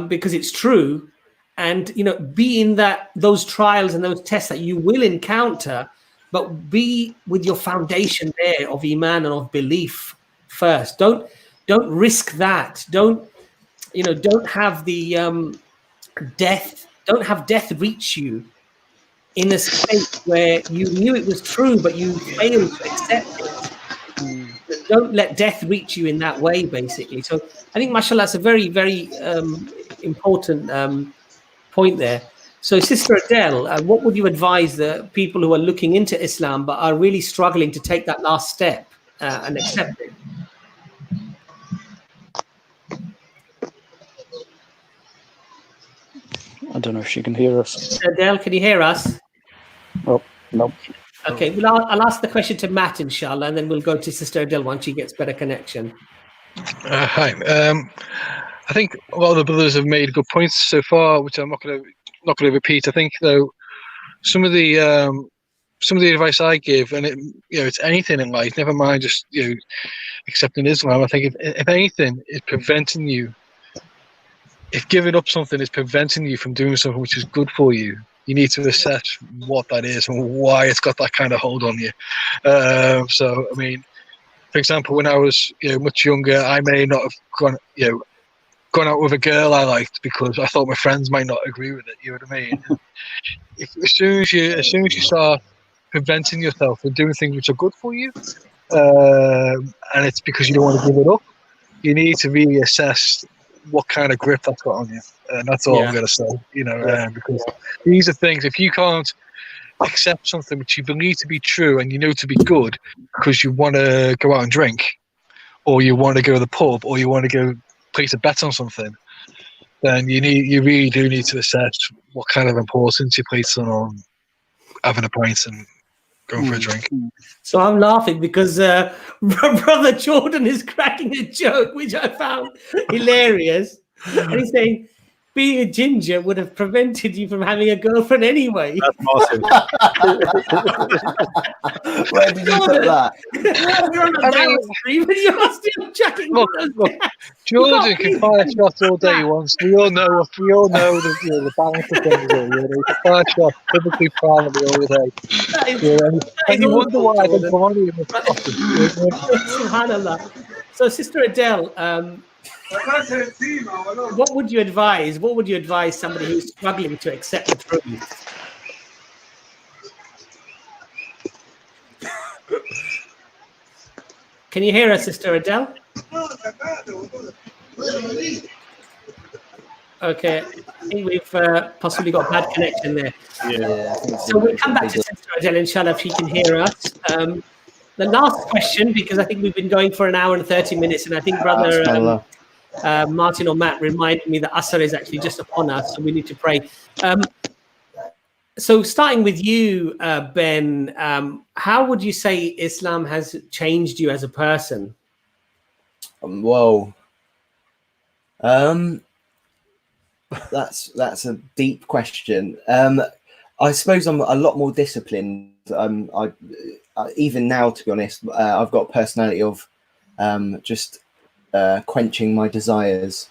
because it's true, and be in those trials and those tests that you will encounter, but be with your foundation there of iman and of belief first. Don't risk that. Don't have the death. Don't have death reach you in a state where you knew it was true, but you failed to accept it. Don't let death reach you in that way, basically. So I think, mashallah, it's a very, very important point there. So, Sister Adel, what would you advise the people who are looking into Islam but are really struggling to take that last step and accept it? I don't know if she can hear us. Sister Adel, can you hear us? Oh, no. Okay, well, I'll ask the question to Matt, inshallah, and then we'll go to Sister Adel once she gets better connection. Hi. I think a lot of the brothers have made good points so far, which I'm not going to repeat. I think, though, some of the advice I give, and it's anything in life, never mind just accepting Islam. I think if anything is preventing you, if giving up something is preventing you from doing something which is good for you, you need to assess what that is and why it's got that kind of hold on you. So, I mean, for example, when I was much younger, I may not have gone out with a girl I liked because I thought my friends might not agree with it. You know what I mean? As soon as you start preventing yourself from doing things which are good for you, and it's because you don't want to give it up, you need to really assess what kind of grip that's got on you. And that's all I'm going to say, because these are things, if you can't accept something which you believe to be true and you know to be good because you want to go out and drink, or you want to go to the pub, or you want to go place a bet on something, then you really do need to assess what kind of importance you place on having a pint and going for a drink. So I'm laughing because Brother Jordan is cracking a joke, which I found hilarious. And he's saying, being a ginger would have prevented you from having a girlfriend anyway. That's Martin. Where did you put that? You're on a down stream and you're still chatting. Look, Jordan can fire shots all day he wants. We all know the balance of things here. He can fire shots typically privately all day. And you wonder why I don't come on here. Subhanallah. So, Sister Adele, what would you advise? What would you advise somebody who's struggling to accept the truth? Can you hear us, Sister Adele? Okay, I think we've possibly got bad connection there. Yeah. So we'll come back to Sister Adele, inshallah, if she can hear us. The last question, because I think we've been going for an hour and 30 minutes, and I think Brother Martin or Matt reminded me that Asr is actually just upon us, so we need to pray. So starting with you, Ben, how would you say Islam has changed you as a person? Whoa. That's a deep question. I suppose I'm a lot more disciplined. I even now, to be honest, I've got a personality of just quenching my desires,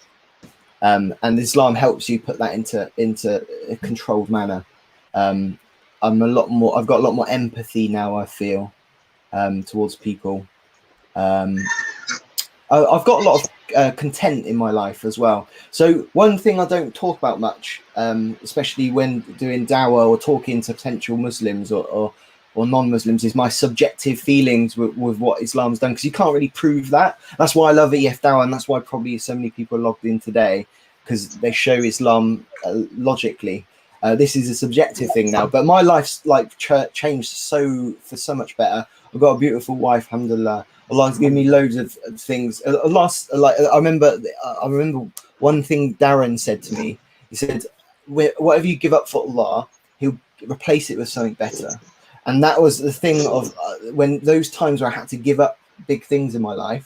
and Islam helps you put that into a controlled manner. I've got a lot more empathy now, I feel, towards people. I've got a lot of content in my life as well. So one thing I don't talk about much, especially when doing dawah or talking to potential Muslims or non-Muslims, is my subjective feelings with what Islam's done, because you can't really prove that. That's why I love EFDawah, and that's why probably so many people are logged in today, because they show Islam logically. This is a subjective thing now, but my life's changed for so much better. I've got a beautiful wife, alhamdulillah. Allah's given me loads of things. I remember one thing Darren said to me. He said, "Whatever you give up for Allah, He'll replace it with something better." And that was the thing of when those times where I had to give up big things in my life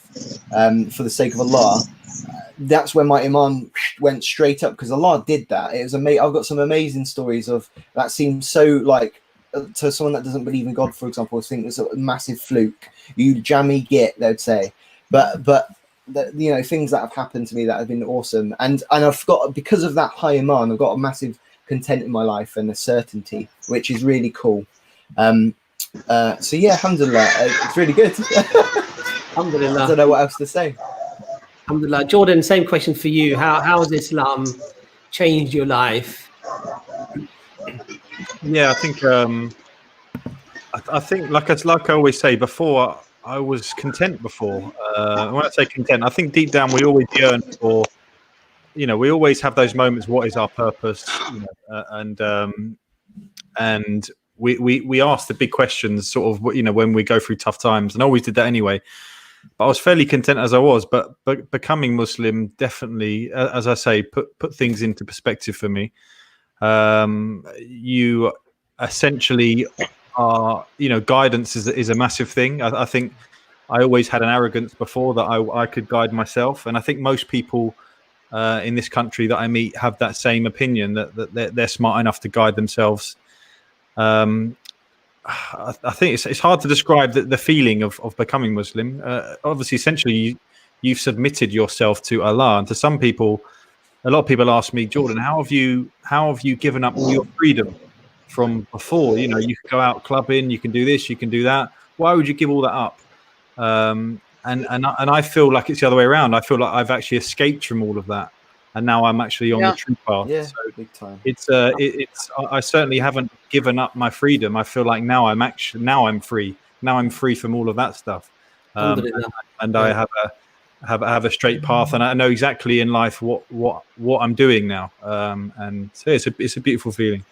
for the sake of Allah. That's when my iman went straight up, because Allah did that. It was amazing. I've got some amazing stories of that. Seems so like to someone that doesn't believe in God, for example, I think it's a massive fluke. You jammy git, they'd say. But things that have happened to me that have been awesome, and I've got, because of that high iman, I've got a massive content in my life and a certainty, which is really cool. So yeah, alhamdulillah, it's really good. Alhamdulillah. I don't know what else to say. Alhamdulillah. Jordan, same question for you. How has Islam changed your life? Yeah, I think like I always say, before I was content before. When I say content, I think deep down we always yearn for, we always have those moments. What is our purpose? And we ask the big questions, sort of, when we go through tough times, and I always did that anyway. But I was fairly content as I was. But becoming Muslim definitely, as I say, put things into perspective for me. You essentially are, guidance is a massive thing. I think I always had an arrogance before that I could guide myself, and I think most people in this country that I meet have that same opinion, that they're smart enough to guide themselves. I think it's hard to describe the feeling of becoming Muslim. Obviously, essentially, you've submitted yourself to Allah, and to some people, a lot of people ask me, Jordan, how have you given up all your freedom from before? You could go out clubbing, you can do this, you can do that. Why would you give all that up? And I feel like it's the other way around. I feel like I've actually escaped from all of that, and now I'm actually on the true path. Yeah, so big time. It's I certainly haven't given up my freedom. I feel like now I'm free. Now I'm free from all of that stuff, and I have a straight path, and I know exactly in life what I'm doing now. And so it's a beautiful feeling.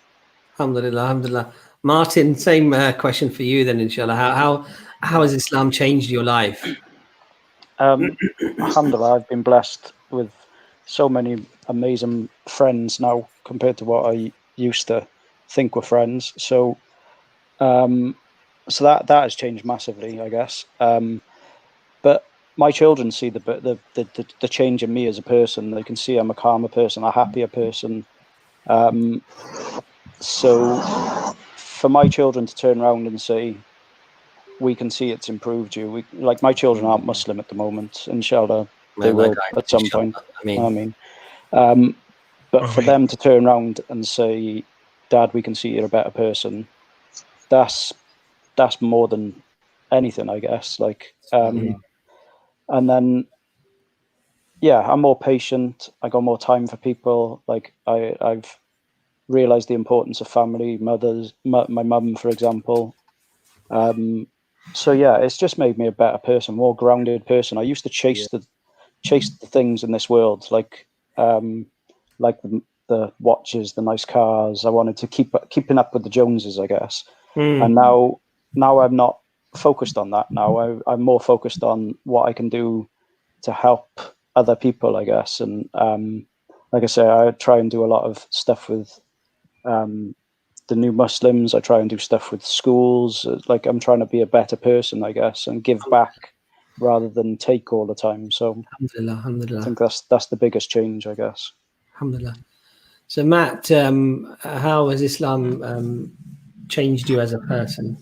Alhamdulillah, alhamdulillah. Martin, same question for you then, inshallah. How has Islam changed your life? Alhamdulillah, I've been blessed with so many amazing friends now compared to what I used to think were friends. So that has changed massively, I guess. But my children see the change in me as a person. They can see I'm a calmer person, a happier person. So for my children to turn around and say, we can see it's improved you. Like my children aren't Muslim at the moment. Inshallah, they will at some point. But for them to turn around and say, Dad, we can see you're a better person, that's more than anything, I guess. Like, and then, yeah, I'm more patient. I got more time for people. Like I've realized the importance of family, my mum, for example. So yeah, it's just made me a better person, more grounded person. I used to chase the things in this world, like the watches, the nice cars. I wanted to keeping up with the Joneses, I guess. And now I'm not focused on that. Now I'm more focused on what I can do to help other people, I guess. And like I say, I try and do a lot of stuff with the new Muslims. I try and do stuff with schools. Like I'm trying to be a better person, I guess, and give back rather than take all the time. So alhamdulillah. I think that's the biggest change, I guess. Alhamdulillah. So Matt, how has Islam changed you as a person?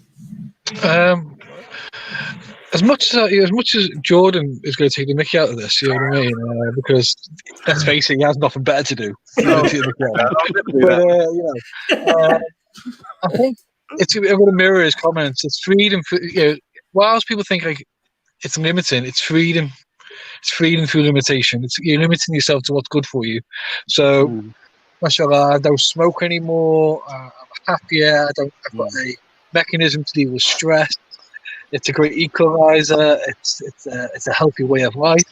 As much as Jordan is going to take the mickey out of this, you know what I mean? Because let's face it, he has nothing better to do. I think I'm going to mirror his comments. It's freedom. Whilst people think like it's limiting, it's freedom. It's freedom through limitation. You're limiting yourself to what's good for you. So, mashallah, I don't smoke anymore. I'm happier. I've got a mechanism to deal with stress. It's a great equalizer. It's a healthy way of life.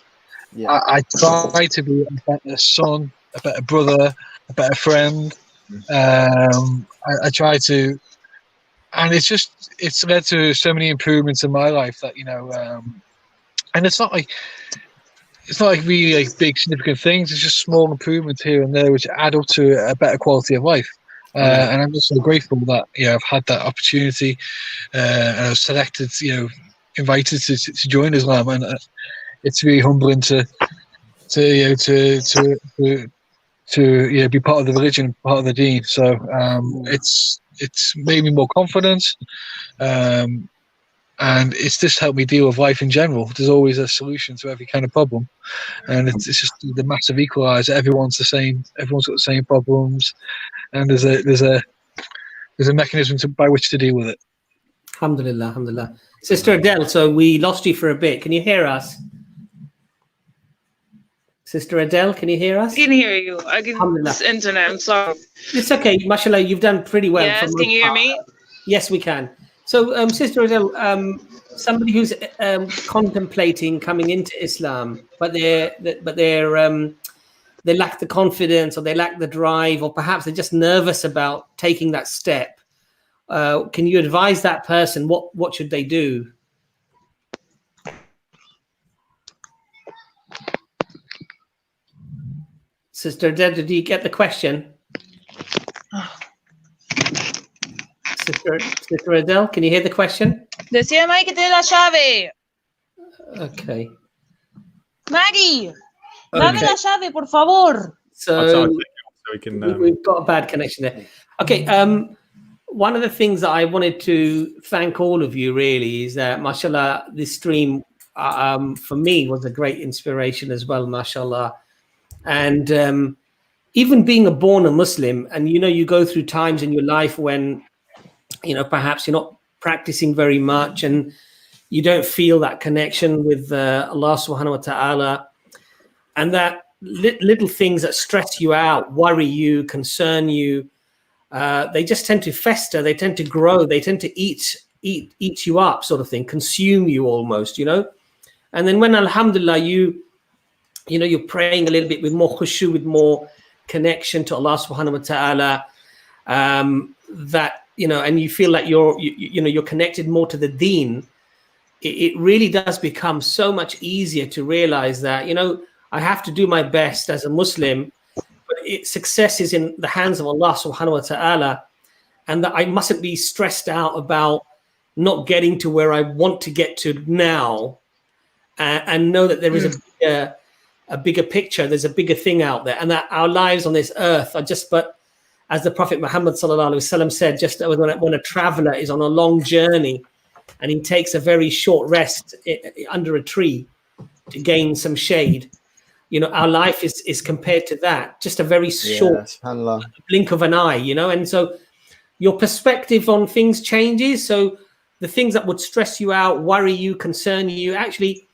Yeah. I try to be a better son, a better brother, a better friend. I try to, and it's led to so many improvements in my life that and it's not like really like big significant things. It's just small improvements here and there which add up to a better quality of life. And I'm just so grateful that I've had that opportunity, and I was selected, invited to join Islam, and it's really humbling to be part of the religion, part of the deen. So it's made me more confident, and it's just helped me deal with life in general. There's always a solution to every kind of problem, and it's just the massive equalizer. Everyone's the same. Everyone's got the same problems. And there's a mechanism by which to deal with it. Alhamdulillah, alhamdulillah. Sister Adel, so we lost you for a bit. Can you hear us? Sister Adel, can you hear us? I can hear you. I can. This internet. I'm sorry. It's okay, mashallah. You've done pretty well. Yes, can you hear me? Yes, we can. So, Sister Adel, somebody who's contemplating coming into Islam, but they lack the confidence, or they lack the drive, or perhaps they're just nervous about taking that step. Can you advise that person? What should they do? Sister Adel, did you get the question? Sister Adel, can you hear the question? Decía Mike que tiene la llave. Okay. Maggie. Dame la llave, por favor. So we've got a bad connection there. Okay. One of the things that I wanted to thank all of you really is that, mashallah, this stream for me was a great inspiration as well, mashallah. And even being a born Muslim, and you go through times in your life when perhaps you're not practicing very much, and you don't feel that connection with Allah subhanahu wa ta'ala. And that little things that stress you out, worry you, concern you, they just tend to fester. They tend to grow. They tend to eat you up, sort of thing, consume you almost, And then when, alhamdulillah, you're praying a little bit with more khushu, with more connection to Allah subhanahu wa ta'ala, and you feel like you're connected more to the deen. It really does become so much easier to realize that, I have to do my best as a Muslim, but success is in the hands of Allah subhanahu wa ta'ala, and that I mustn't be stressed out about not getting to where I want to get to now. and know that there is a bigger picture. There's a bigger thing out there, and that our lives on this earth are just but. As the Prophet Muhammad sallallahu alaihi wasallam said, just when a traveler is on a long journey and he takes a very short rest under a tree to gain some shade, our life is compared to that, just a very short blink of an eye, and so your perspective on things changes. So the things that would stress you out, worry you, concern you, actually,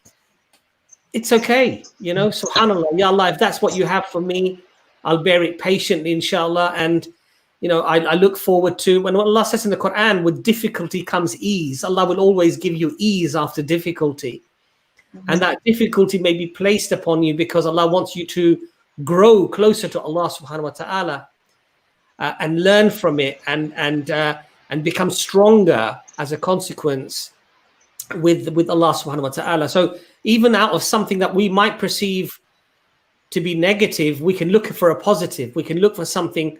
it's okay, subhanAllah, ya Allah, if that's what you have for me, I'll bear it patiently, inshallah. And, I look forward to when Allah says in the Quran, with difficulty comes ease. Allah will always give you ease after difficulty. Mm-hmm. And that difficulty may be placed upon you because Allah wants you to grow closer to Allah subhanahu wa ta'ala and learn from it and become stronger as a consequence with Allah subhanahu wa ta'ala. So even out of something that we might perceive to be negative, we can look for a positive. We can look for something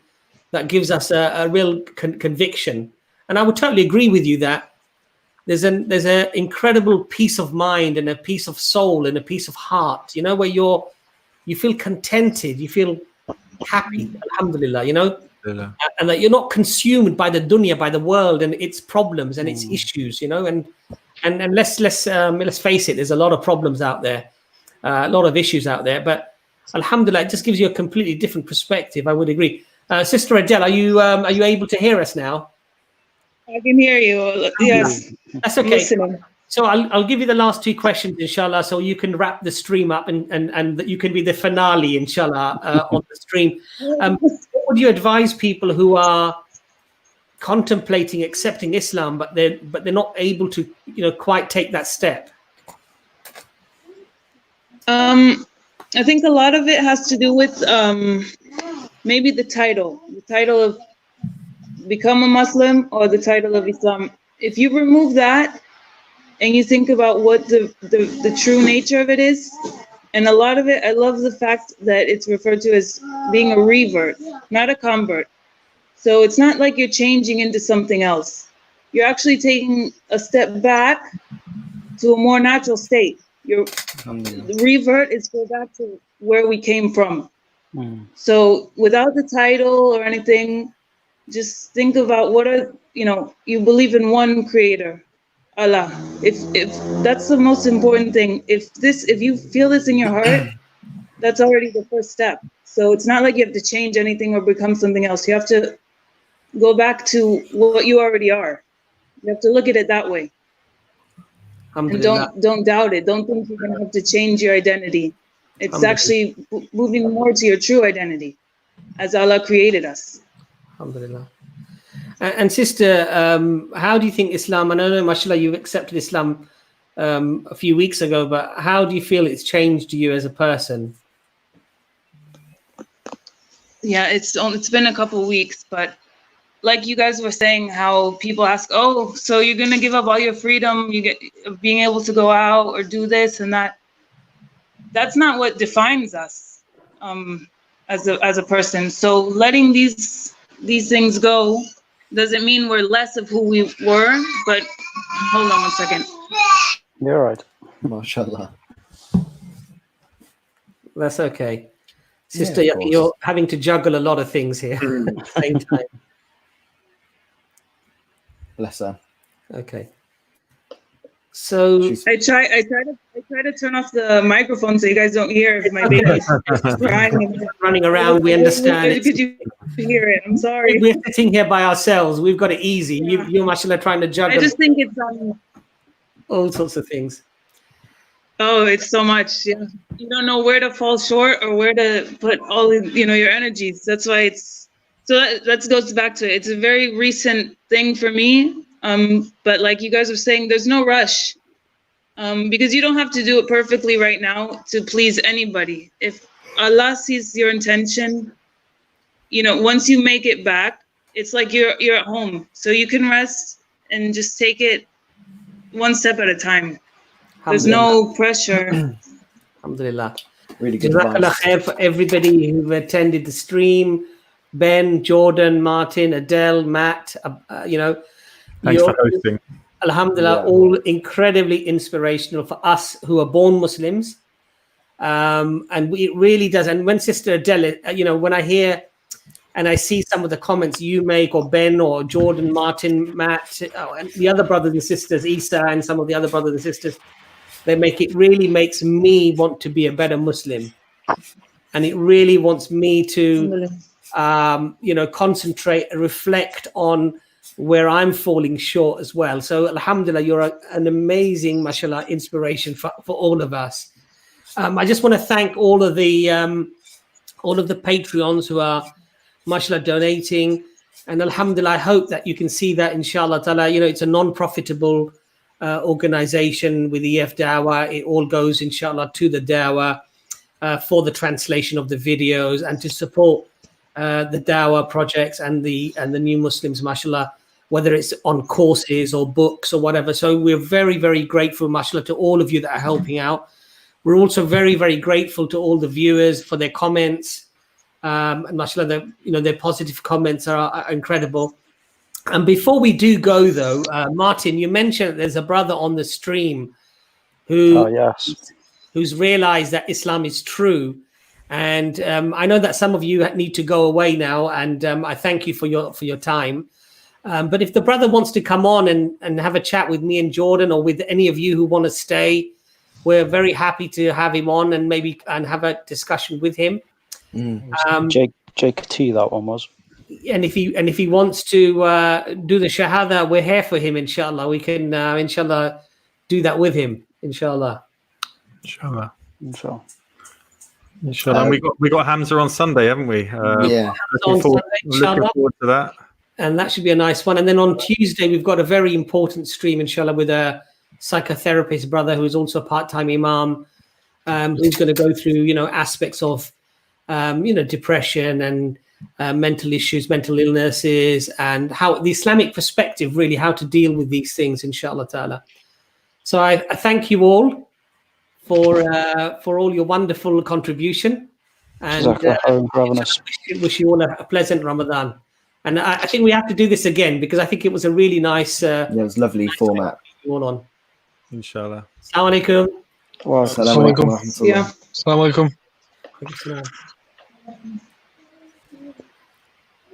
that gives us a real conviction. And I would totally agree with you that there's an incredible peace of mind and a peace of soul and a peace of heart, where you feel contented, you feel happy, alhamdulillah, and that you're not consumed by the dunya, by the world and its problems and its issues, and let's face it, there's a lot of problems out there, a lot of issues out there, but alhamdulillah, it just gives you a completely different perspective. I would agree. Sister Adel, are you able to hear us now? I can hear you. Yes, that's okay. Listening. So I'll give you the last two questions, inshallah, so you can wrap the stream up and you can be the finale, inshallah, on the stream. What would you advise people who are contemplating accepting Islam, but they're not able to, quite take that step? I think a lot of it has to do with maybe the title of become a Muslim or the title of Islam. If you remove that and you think about what the true nature of it is, and a lot of it, I love the fact that it's referred to as being a revert, not a convert. So it's not like you're changing into something else. You're actually taking a step back to a more natural state. The revert is go back to where we came from. So without the title or anything, just think about what are, you believe in one creator, Allah. If that's the most important thing, if you feel this in your heart, that's already the first step. So it's not like you have to change anything or become something else. You have to go back to what you already are. You have to look at it that way. And don't doubt it. Don't think you're gonna have to change your identity. It's actually moving more to your true identity as Allah created us. Alhamdulillah. And sister, how do you think Islam, and I know, mashallah, you've accepted Islam a few weeks ago, but how do you feel it's changed you as a person? Yeah, it's been a couple of weeks, but like you guys were saying, how people ask, oh, so you're going to give up all your freedom, you get being able to go out or do this and that. That's not what defines us as a person. So letting these things go doesn't mean we're less of who we were, but hold on one second. You're right. MashaAllah. That's okay. Sister, you're having to juggle a lot of things here at the same time. Bless her. Okay. So I try to turn off the microphone so you guys don't hear if my baby's crying and running around. We understand. Could you hear it? I'm sorry. We're sitting here by ourselves. We've got it easy. You're mashallah trying to juggle. I just think it's all sorts of things. Oh, it's so much. Yeah, you don't know where to fall short or where to put all your energies. That's why it's so. That goes back to it. It's a very recent thing for me. But like you guys were saying, there's no rush, because you don't have to do it perfectly right now to please anybody. If Allah sees your intention, once you make it back, it's like you're at home, so you can rest and just take it one step at a time. There's no pressure. Alhamdulillah. Really good Jazakallah Khair for everybody who attended the stream. Ben, Jordan, Martin, Adele, Matt, Thanks for hosting. alhamdulillah, all incredibly inspirational for us who are born Muslims. And it really does. And when Sister Adel, when I hear and I see some of the comments you make, or Ben, or Jordan, Martin, Matt, and the other brothers and sisters, Isa, and some of the other brothers and sisters, it really makes me want to be a better Muslim. And it really wants me to, concentrate and reflect on where I'm falling short as well. So alhamdulillah, you're an amazing, mashallah, inspiration for all of us. I just want to thank all of the Patreons who are, mashallah, donating. And alhamdulillah, I hope that you can see that, inshallah ta'ala, it's a non-profitable organization with EFDawah. It all goes, inshallah, to the dawah for the translation of the videos and to support the dawah projects and the new Muslims, mashallah, whether it's on courses or books or whatever. So we're very, very grateful, mashallah, to all of you that are helping out. We're also very, very grateful to all the viewers for their comments. And mashallah, their positive comments are incredible. And before we do go, though, Martin, you mentioned there's a brother on the stream who's realized that Islam is true. And I know that some of you need to go away now, and I thank you for your time. But if the brother wants to come on and have a chat with me and Jordan, or with any of you who want to stay, we're very happy to have him on and have a discussion with him. Jake T, that one was. And if he wants to do the shahada, we're here for him, inshallah. We can inshallah do that with him, inshallah. Inshallah. And we got Hamza on Sunday, haven't we? Looking forward to that. And that should be a nice one. And then on Tuesday, we've got a very important stream, inshallah, with a psychotherapist brother who is also a part-time imam, who's going to go through, aspects of, depression and mental issues, mental illnesses, and how the Islamic perspective, really, how to deal with these things, inshallah ta'ala. So I thank you all for all your wonderful contribution. And wish you all a pleasant Ramadan. And I think we have to do this again, because I think it was a really nice... it was lovely format. All on. Inshallah. Assalamu alaikum. Assalamu alaikum. Yeah. Assalamu alaikum.